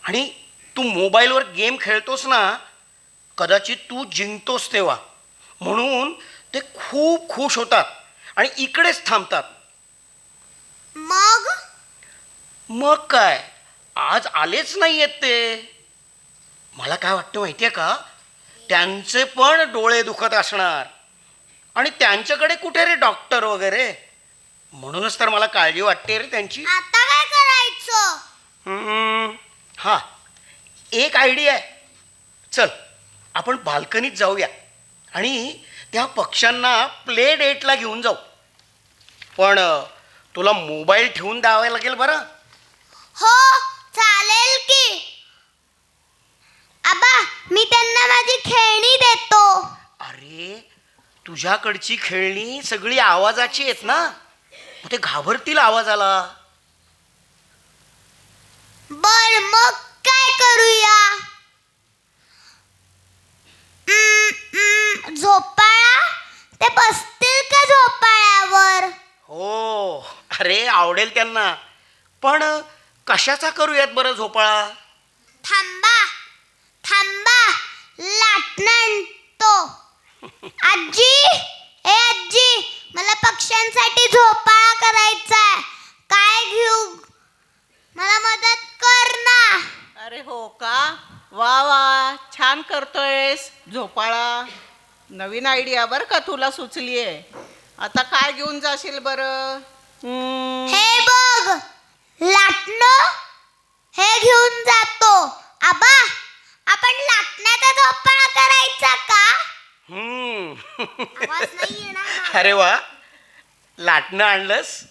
आणि तू मोबाईलवर गेम खेळतोस ना, कदाचित तू जिंकतोस तेव्हा, म्हणून ते खूप खुश होतात आणि इकडेच थांबतात. मग काय, आज आलेच नाही आहेत ते. मला काय वाटतं माहिती आहे का, त्यांचे पण डोळे दुखत असणार. आणि त्यांच्याकडे कुठे रे डॉक्टर वगैरे? म्हणूनच तर मला काळजी वाटते रे त्यांची. आता काय करायचं? हा, एक आयडिया आहे. चल आपण बाल्कनीत जाऊया आणि त्या पक्ष्यांना प्ले डेटला घेऊन जाऊ. पण तुला मोबाईल ठेवून द्यावा लागेल बरं. हो, चालेल की. आबा, मी त्यांना माझी खेळणी देतो. अरे तुझ्याकडची खेळणी सगळी आवाजाची आहेत ना, मग ते घाबरतील आवाजाला. बर, मग काय करूया? झोपाळा? ते बसतील का झोपाळ्यावर? हो, अरे आवडेल त्यांना. पण कशाचा करूयात बरं झोपाळा? थांबा थांबा, लाटणं आणतो. आजी, ए आजी, मला पक्ष्यांसाठी झोपाळा करायचा आहे. काय घेऊ? मला मदत कर ना. अरे हो का? वा वा, छान करतोयस. झोपाळा नवीन आयडिया बरं का तुला सुचलीये. आता काय घेऊन जाशील बरं? हे बघ, लाटणं हे घेऊन जातो. आबा, आपण लाटण्याचा झोपाळा करायचा का? आवाज नाही येणार. अरे वा, लाटणं आणलंस.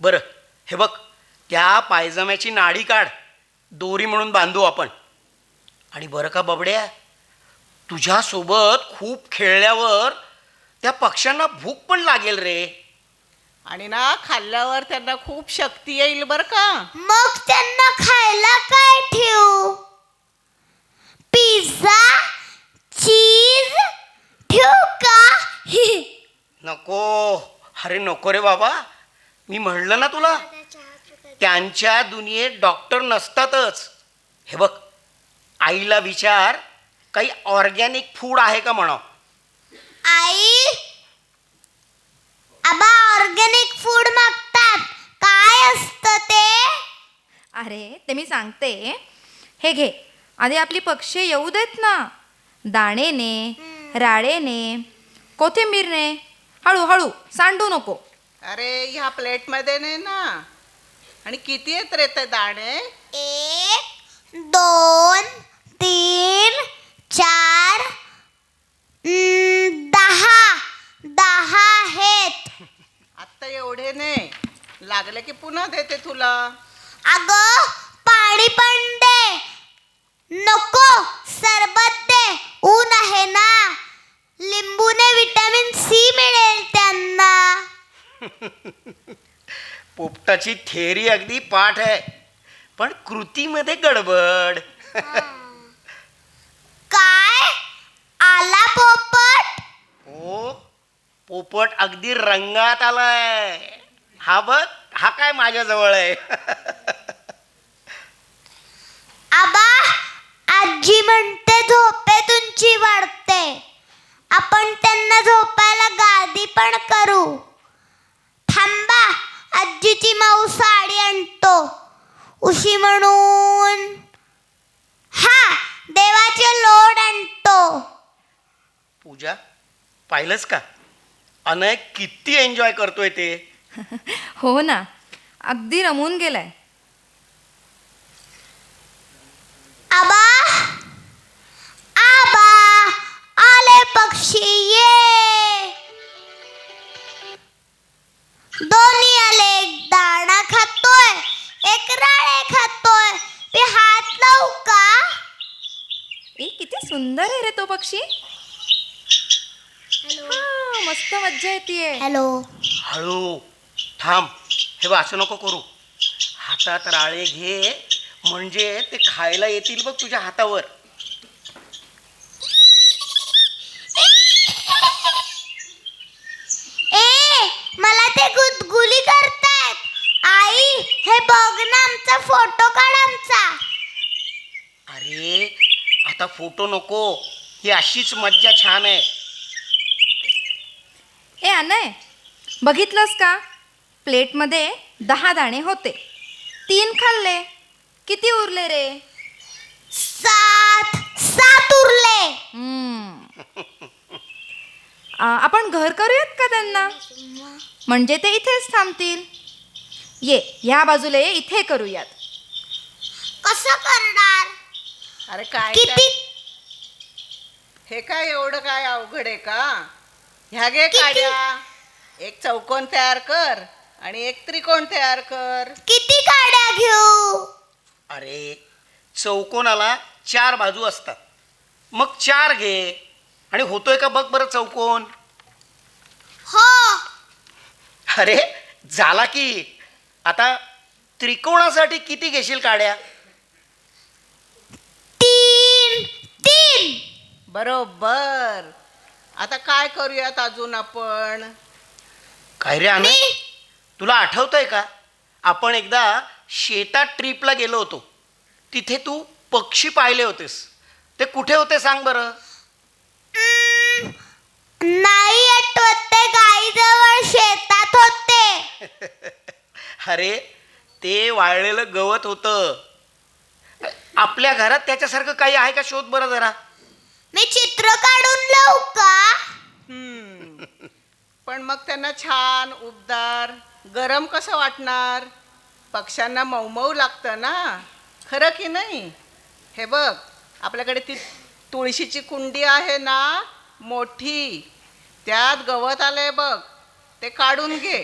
बरं, हे बघ, त्या पायजम्याची नाडी काढ, दोरी म्हणून बांधू आपण. आणि बरं का बबड्या, तुझ्यासोबत खूप खेळल्यावर त्या पक्ष्यांना भूक पण लागेल रे. आणि ना खाल्ल्यावर त्यांना खूप शक्ती येईल बरं का. मग त्यांना खायला काय ठेवू? पिझ्झा, चीज ठेवू का? नको, अरे नको रे बाबा. मी म्हणलं ना तुला, त्यांच्या दुनियेत डॉक्टर नसतातच. हे बघ, आईला विचार, काही ऑर्गॅनिक फूड आहे का म्हणा. आई, आबा ऑर्गॅनिक फूड मागतात. काय असतं ते? अरे ते मी सांगते. हे घे, आधी आपली पक्षी येऊ देत ना. दाणेने, राळेने, कोथिंबीरने, हळूहळू, सांडू नको. अरे ह्या प्लेटमध्ये ने ना. आणि किती येत रे ते दाणे? 1, 2, 3, 4, 10 आहेत. आत्ता एवढे ने, लागले की पुन्हा देते तुला. अगं पाणी पण दे. नको, सरबत दे. ऊन आहे ना. लिंबूने विटॅमिन सी मिळेल त्यांना. पोपटाची थेअरी अगदी पाठ आहे, पण कृतीमध्ये गडबड. काय आला पोपट? हो, पोपट अगदी रंगात आलाय. हा बघ, हा काय माझ्या जवळ आहे. आबा, आजी म्हणते झोपेतून वाढते. आपण त्यांना झोपायला गादी पण करू. थांबा, आजीची माऊ साडी आणतो उशी म्हणून. हा, देवाचे लोड आणतो. पूजा, पाहिलंस का, अनय किती एन्जॉय करतोय ते. हो ना, अगदी रमून गेलाय. आबा, आबा, आले पक्षी ये. दोन्ही आले. एक दाणा खातोय, एक राळे खातोय. मी हात लावू का? ए, किती सुंदर आहे रे तो पक्षी. हा, मस्त मज्जा येते. हॅलो. हळू थांब. हे बघ, असं नको करू. हातात राळे घे, म्हणजे ते खायला येतील बघ तुझ्या हातावर. ए, मला ते गुदगुली करतायत. आई, हे बघ ना, आमचा फोटो काढ आमचा. अरे आता फोटो नको, ही अशीच मज्जा छान आहे. ए अनय, बघितलंस का? प्लेटमध्ये 10 दाणे होते. 3 खाल्ले. किती उरले रे? 7 उरले. आपण घर करूयात का त्यांना? म्हणजे ते इथेच थांबतील. ये, ह्या बाजूला ये, इथे करूयात. कसं करणार? अरे काय किती? हे काय एवढं काय अवघड आहे का? ह्या घे काड्या, एक चौकोन तयार कर आणि एक त्रिकोण तयार कर. किती काड्या घेऊ? अरे चौकोनाला 4 बाजू असतात, मग 4 घे. आणि होतोय का बघ बरं चौकोन. हो. अरे झाला की. आता त्रिकोणासाठी किती घेशील काड्या? 3. बरोबर. आता काय करूयात अजून आपण? काय रे आनंद, तुला आठवतंय का, आपण एकदा शेतात ट्रिपला गेलो होतो. तिथे तू पक्षी पाहिले होतेस. ते कुठे होते सांग बरं. नाही आठवत, ते गाईजवळ शेतात होते. अरे ते वाळलेलं गवत होतं. आपल्या घरात त्याच्यासारखं काही आहे का शोध बरं जरा. मी चित्र काढून लावू का? पण मग त्यांना छान उबदार गरम कसं वाटणार? पक्ष्यांना मऊ लागतं ना, खरं की नाही? हे बघ, आपल्याकडे ती तुळशीची कुंडी आहे ना मोठी, त्यात गवत आलंय बघ, ते काढून घे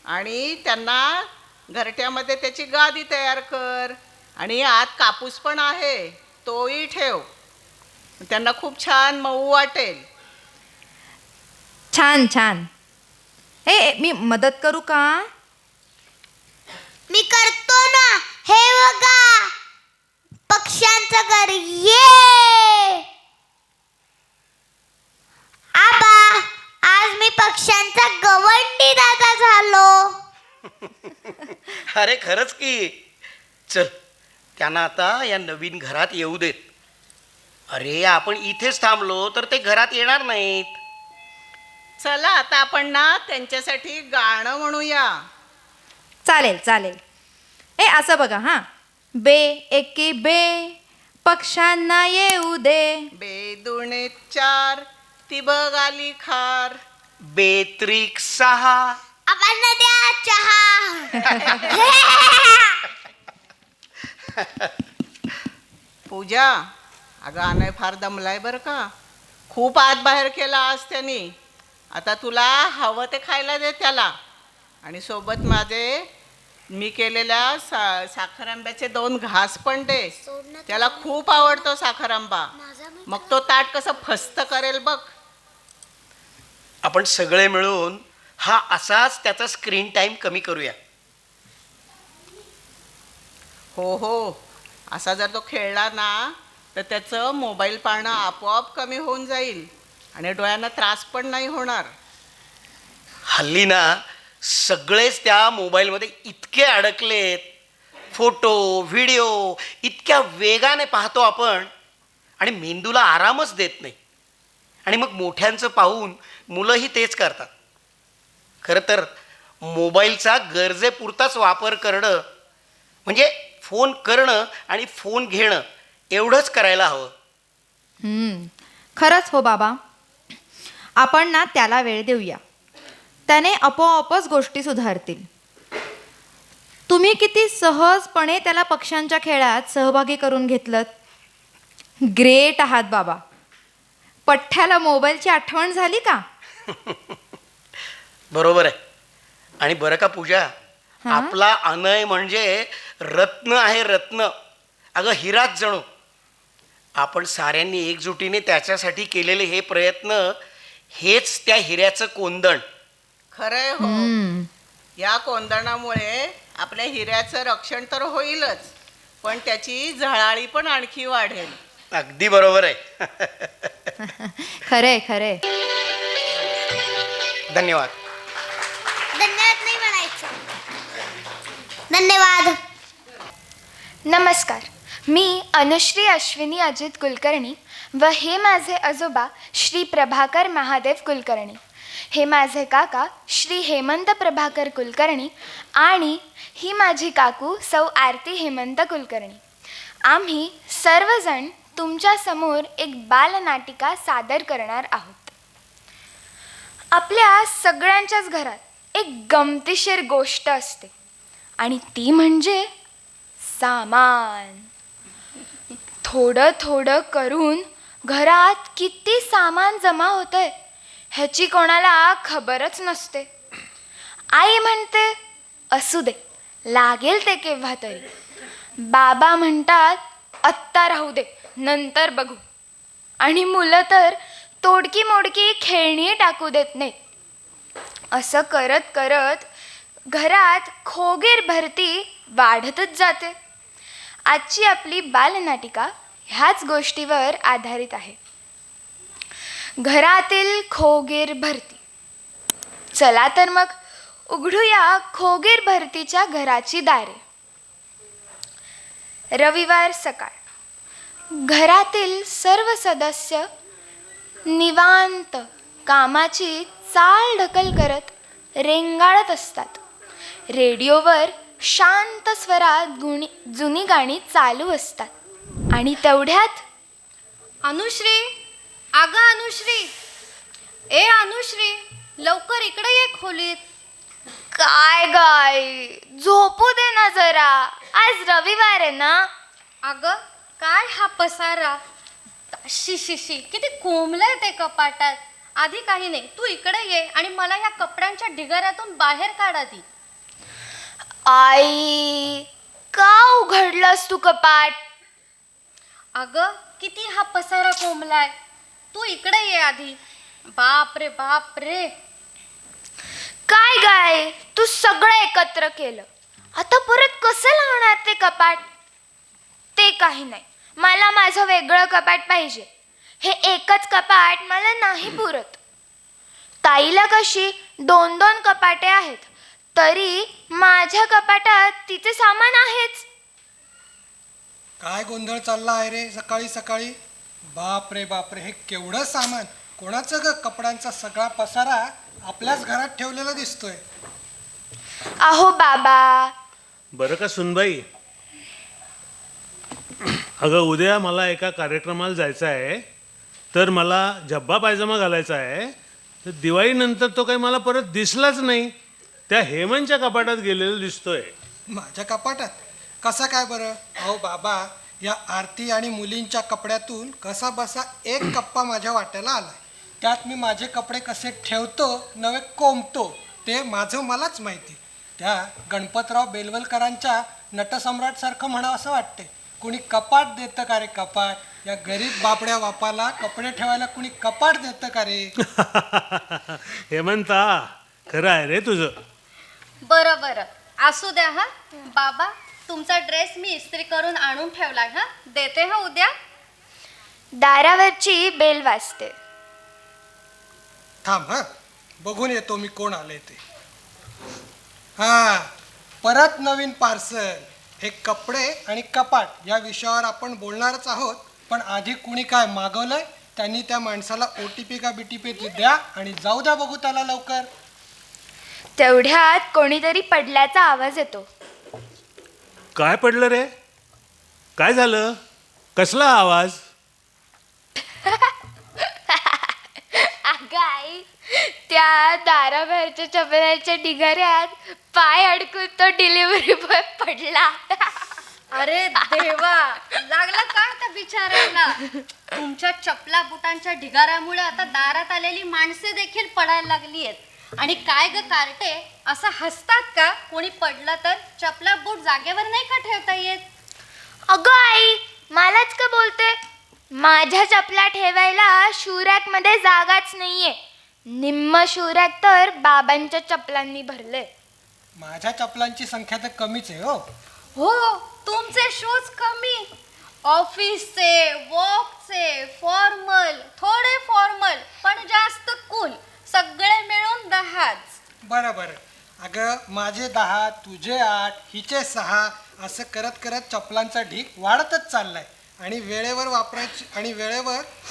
आणि त्यांना घरट्यामध्ये त्याची गादी तयार कर आणि आत कापूस पण आहे तोही ठेव. त्यांना खूप छान मऊ वाटेल. छान छान. हे मी मदत करू का? मी करतो ना. हे बघा, पक्ष्यांचं घर. ये आबा, आज मी पक्ष्यांचा गवंडी दादा झालो. अरे खरंच की. चल त्यांना आता या नवीन घरात येऊ देत. अरे आपण इथेच थांबलो तर ते घरात येणार नाहीत. चला आता आपण ना त्यांच्यासाठी गाणं म्हणूया. चालेल चालेल. ए असं बघा हां. बे एके बे पक्ष्यांना येऊ दे. बेदुणे 4 ती बघ आली खार. बेत्रिक 6 आपण द्या चहा. पूजा, अगं अनय फार दमलाय बरं का. खूप आत बाहेर केला आज त्यांनी. आता तुला हवं ते खायला दे त्याला. आणि सोबत माझे मी केलेल्या साखर आंब्याचे 2 घास पण दे. त्याला खूप आवडतो साखर आंबा. मग तो ताट कसं फस्त करेल बघ. आपण सगळे मिळून हा असाच त्याचा स्क्रीन टाइम कमी करूया. हो हो, असा जर तो खेळला ना तर त्याचं मोबाईल पाहणं आपोआप कमी होऊन जाईल आणि डोळ्यांना त्रास पण नाही होणार. हल्ली ना सगळेच त्या मोबाईलमध्ये इतके अडकलेत. फोटो व्हिडिओ इतक्या वेगाने पाहतो आपण आणि मेंदूला आरामच देत नाही. आणि मग मोठ्यांचं पाहून मुलंही तेच करतात. खरं तर मोबाईलचा गरजेपुरताच वापर करणं म्हणजे फोन करणं आणि फोन घेणं एवढंच करायला हवं. खरंच हो बाबा. आपण ना त्याला वेळ देऊया. त्याने आपोआपच गोष्टी सुधारतील. तुम्ही किती सहजपणे त्याला पक्ष्यांच्या खेळात सहभागी करून घेतलंत. ग्रेट आहात बाबा. पठ्ठ्याला मोबाईलची आठवण झाली का? बरोबर आहे. आणि बरं का पूजा, आपला अनय म्हणजे रत्न आहे, रत्न. अगं हिराच जणू. आपण साऱ्यांनी एकजुटीने त्याच्यासाठी केलेले हे प्रयत्न हेच त्या हिऱ्याचं कोंदण. खरंय हो. या कोंदणामुळे आपल्या हिऱ्याचं रक्षण तर होईलच, पण त्याची झळाळी पण आणखी वाढेल. अगदी बरोबर आहे. खरंय खरंय. धन्यवाद. धन्यवाद नाही म्हणायचं. धन्यवाद. नमस्कार, मी अनुश्री अश्विनी अजित कुलकर्णी व हे माझे आजोबा श्री प्रभाकर महादेव कुलकर्णी. हे माझे काका श्री हेमंत प्रभाकर कुलकर्णी आणि ही माझी काकू सौ आरती हेमंत कुलकर्णी. आम्ही सर्वजण तुमच्यासमोर एक बालनाटिका सादर करणार आहोत. आपल्या सगळ्यांच्याच घरात एक गमतीशीर गोष्ट असते आणि ती म्हणजे सामान. थोडं थोडं करून घरात किती सामान जमा होतंय ह्याची कोणाला खबरच नसते. आई म्हणते असू दे, लागेल ते केव्हा तरी. बाबा म्हणतात आत्ता राहू दे, नंतर बघू. आणि मुलं तर तोडकी मोडकी खेळणी टाकू देत नाहीत. असं करत करत घरात खोगीर भरती वाढतच जाते. आजची आपली बालनाटिका ह्याच गोष्टीवर आधारित आहे. घरातील खोगीर भरती. चला तर मग उघडूया खोगीर भरतीच्या घराची दारे. रविवार सकाळ. घरातील सर्व सदस्य निवांत कामाची चाल ढकल करत रेंगाळत असतात. रेडिओवर शांत स्वरात जुनी गाणी चालू असतात आणि तेवढ्यात अनुश्री, अगं अनुश्री, ए अनुश्री, लवकर इकडे ये खोलीत. काय गाय, झोपू दे ना जरा, आज रविवार आहे ना. अगं काय हा पसारा, शी शी शी, किती कोंबलंय ते कपाटात. आधी काही नाही, तू इकडे ये आणि मला या कपड्यांच्या ढिगाऱ्यातून बाहेर काढ आधी. आई, का उघडलंस तू कपाट? अगं किती हा पसारा कोंबलाय, तू इकडे ये आधी. बाप रे बाप रे. काय गाय, तू सगळं एकत्र केलं, आता परत कसं लावणार ते कपाट? ते काही नाही, मला माझं वेगळं कपाट पाहिजे. हे एकच कपाट मला नाही पुरत. ताईला कशी 2-2 कपाटे आहेत, तरी माझ्या कपाटात तिचे सामान आहेच. काय गोंधळ चालला आहे रे सकाळी सकाळी? बाप रे बाप रे, हे केवढं सामान, कोणाचं ग? कपड्यांचा सगळा पसारा आपल्याच घरात ठेवलेला दिसतोय. अहो बाबा. बरं का सुनबाई, अगं उद्या मला एका कार्यक्रमाला जायचं आहे, तर मला झब्बा पायजमा घालायचा आहे. तर दिवाळीनंतर तो काही मला परत दिसलाच नाही. त्या हेमंतच्या कपाटात गेलेला दिसतोय. माझ्या कपाटात कसा काय बरं? अहो बाबा, या आरती आणि मुलींच्या कपड्यातून कसा बसा एक कप्पा माझ्या वाट्याला आलाय. त्यात मी माझे कपडे कसे ठेवतो नवे कोंबतो ते माझं मलाच माहिती. त्या गणपतराव बेलवलकरांच्या नटसम्राट सारखं म्हणावं असं वाटते. कुणी कपाट देतं का रे कपाट? या गरीब बापड्या बापाला कपडे ठेवायला कुणी कपाट देतं का रे? हेमंता, खरं आहे रे तुझं. बरं बरं, असू द्या. हा बाबा, तुमचा ड्रेस मी इस्त्री करून आणून ठेवलाय, हा देते हा उद्या. दारावरची बेल वाजते. थांब हा, बघून येतो मी कोण आले ते. हा, परत नवीन पार्सल. हे कपडे आणि कपाट या विषयावर आपण बोलणारच आहोत, पण आधी कुणी काय मागवलंय त्यांनी त्या माणसाला OTP का BTP द्या आणि जाऊ द्या बघू त्याला लवकर. तेवढ्यात कोणीतरी पडल्याचा आवाज येतो. काय पडलं रे? काय झालं? कसला आवाज? अगं आई, त्या दाराबाहेरच्या चपलाच्या ढिगाऱ्यात पाय अडकून तो डिलिव्हरी बॉय पडला. अरे देवा, लागला काय त्या बिचाऱ्याला? तुमच्या चपला बुटांच्या ढिगाऱ्यामुळे आता दारात आलेली माणसे देखील पडायला लागली आहेत. आणि काय ग कार्टे, असं हसतात का? कोणी पडलं तर चपला बूट जागेवर नाही का ठेवता येत? अगं आई, मलाच का बोलते? माझ्या चपला ठेवायला शूरॅक मध्ये जागाच नाहीये. निम्म शूरॅक तर बाबांच्या चपलांनी भरले. माझ्या चपलांची संख्या तर कमीच आहे हो. हो, तुमचे शूज कमी. ऑफिसचे, वॉकचे, फॉर्मल, थोडे फॉर्मल पण जास्त कूल, सगळे मिळून 10. बरं बरं, अगं माझे 10, तुझे 8, हिचे 6 असं करत करत चपलांचा ढीग वाढतच चाललाय. आणि वेळेवर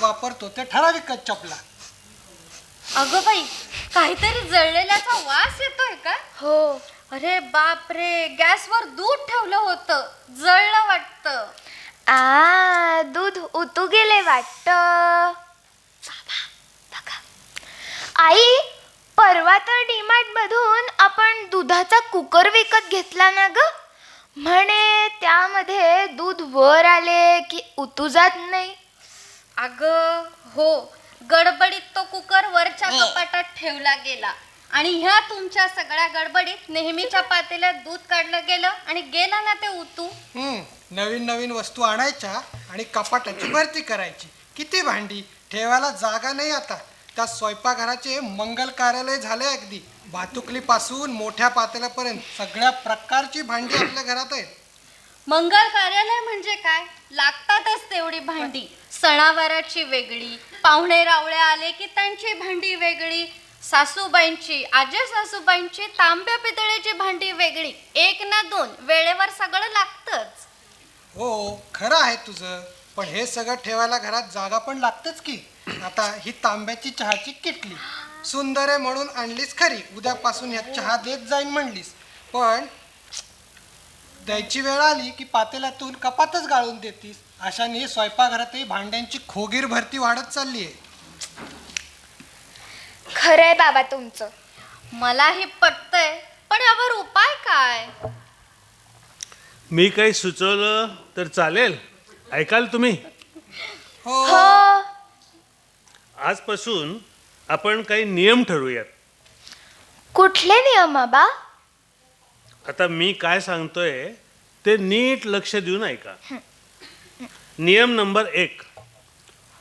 वापरतो ते ठराविकच चपला. अगं बाई, काहीतरी जळलेल्याचा वास येतोय का? हो. अरे बाप रे, गॅसवर दूध ठेवलं होतं, जळलं वाटतं. दूध उतू गेले वाटतं. आई, परवा तर डीमार्ट मधून आपण दुधाचा कुकर विकत घेतला ना ग? म्हणे त्यामध्ये दूध वर आले की उतू जात नाही. अगं हो, गडबडीत तो कुकर वरच्या कपाटात ठेवला गेला आणि ह्या तुमच्या सगळ्या गडबडीत नेहमीच्या पातेल्यात दूध काढलं गेलं आणि गेला ना ते उतू. नवीन नवीन वस्तू आणायच्या आणि कपाटाची भरती करायची. किती भांडी, ठेवायला जागा नाही आता. त्या स्वयंपाकघराचे मंगल कार्यालय झाले अगदी. भातुकलीपासून मोठ्या पातेल्यापर्यंत सगळ्या प्रकारची भांडी आपल्या घरात आहेत. मंगल कार्यालय म्हणजे काय? लागतातच तेवढी भांडी. सणावाराची वेगळी, पाहुणे रावळे आले की त्यांची भांडी वेगळी, सासूबाईंची, आजी सासूबाईंची तांब्या पितळेची भांडी वेगळी. 1 ना 2, वेळेवर सगळं लागतंच. हो, खरं आहे तुझं. पण हे सगळं ठेवायला घरात जागा पण लागतेच की. आता ही तांब्याची चहाची किटली सुंदर आहे म्हणून आणलीस खरी, उद्यापासून ह्या चहा देत जाईन म्हणलीस, पण द्यायची वेळ आली की पातेल्यातून कपातच गाळून देतीस. अशाने स्वयंपाकघरातही भांड्यांची खोगीर भरती वाढत चालली आहे. खरंय बाबा तुमचं. मलाही पटतंय, पण यावर उपाय काय? मी काही सुचवलं तर चालेल? ऐकाल तुम्ही? हो. आजपासून आपण काही नियम ठरवूयात. कुठले नियम बाबा? आता मी काय सांगतोय ते नीट लक्ष देऊन ऐका. नियम नंबर 1,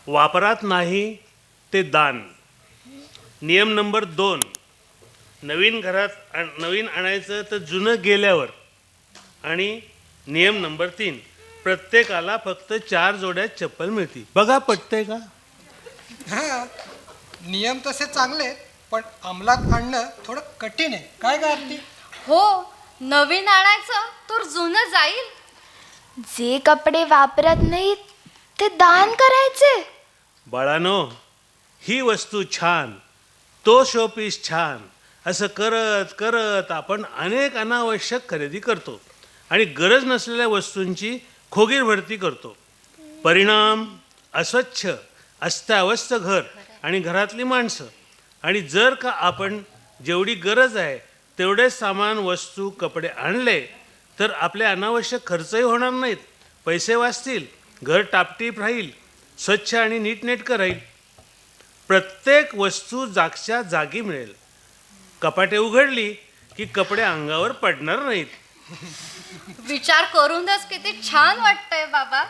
वापरात नाही ते दान. नियम नंबर 2, नवीन घरात नवीन आणायचं तर जुनं गेल्यावर. आणि नियम नंबर 3, प्रत्येकाला फक्त 4 जोड्या चप्पल मिळतील. बघा पटतंय का? हा, नियम तसे चांगले आहेत, पण अंमलात आणणं थोडं कठीण आहे. काय ग आरती? हो, नवीन आणायचं तर जुनं जाईल. जे कपडे वापरत नाहीत ते दान करायचे. बाळानो, ही वस्तू छान, तो शोपीस छान, असं करत करत आपण अनेक अनावश्यक खरेदी करतो आणि गरज नसलेल्या वस्तूंची खोगीर भरती करतो. परिणाम अस्वच्छ अस्ताव्यस्त घर आणि घरातली माणसं. आणि जर का आपण जेवढी गरज आहे तेवढेच सामान, वस्तू, कपडे आणले तर आपले अनावश्यक खर्चही होणार नाहीत, पैसे वाचतील, घर टापटीप राहील, स्वच्छ आणि नीटनेटकं राहील. प्रत्येक वस्तू जागच्या जागी मिळेल. कपाटे उघडली की कपडे अंगावर पडणार नाहीत. विचार करूनच किती छान वाटतंय बाबा.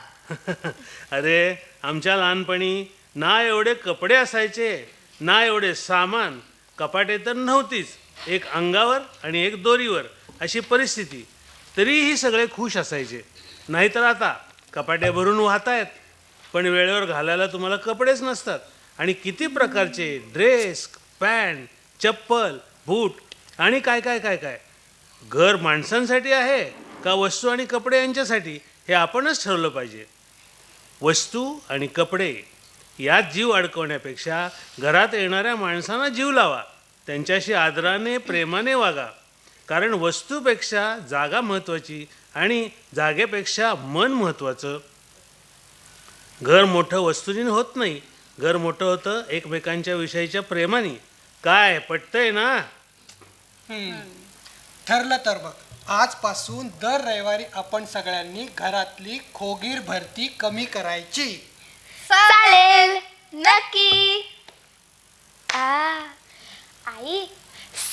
अरे, आमच्या लहानपणी ना एवढे कपडे असायचे ना एवढे सामान. कपाटे तर नव्हतीच, एक अंगावर आणि एक दोरीवर अशी परिस्थिती. तरीही सगळे खुश असायचे. नाहीतर आता कपाटे भरून वाहत आहेत, पण वेळेवर घालायला तुम्हाला कपडेच नसतात. आणि किती प्रकारचे ड्रेस, पॅन्ट, चप्पल, बूट आणि काय काय काय काय. घर माणसांसाठी आहे का वस्तू आणि कपडे यांच्यासाठी हे आपणच ठरवलं पाहिजे. वस्तू आणि कपडे यात जीव अडकवण्यापेक्षा घरात येणाऱ्या माणसांना जीव लावा, त्यांच्याशी आदराने प्रेमाने वागा. कारण वस्तूपेक्षा जागा महत्त्वाची आणि जागेपेक्षा मन महत्त्वाचं. घर मोठं वस्तूंनी होत नाही, घर मोठं होतं एकमेकांच्या विषयीच्या प्रेमाने. काय पटतंय ना? ठरलं तर बघ, आजपासून दर रविवारी आपण सगळ्यांनी घरातली खोगीर भरती कमी करायची. चालेल, नक्की. आई,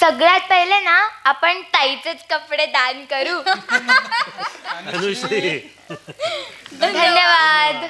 सगळ्यात पहिले ना आपण ताईचेच कपडे दान करू. अनुश्री, धन्यवाद.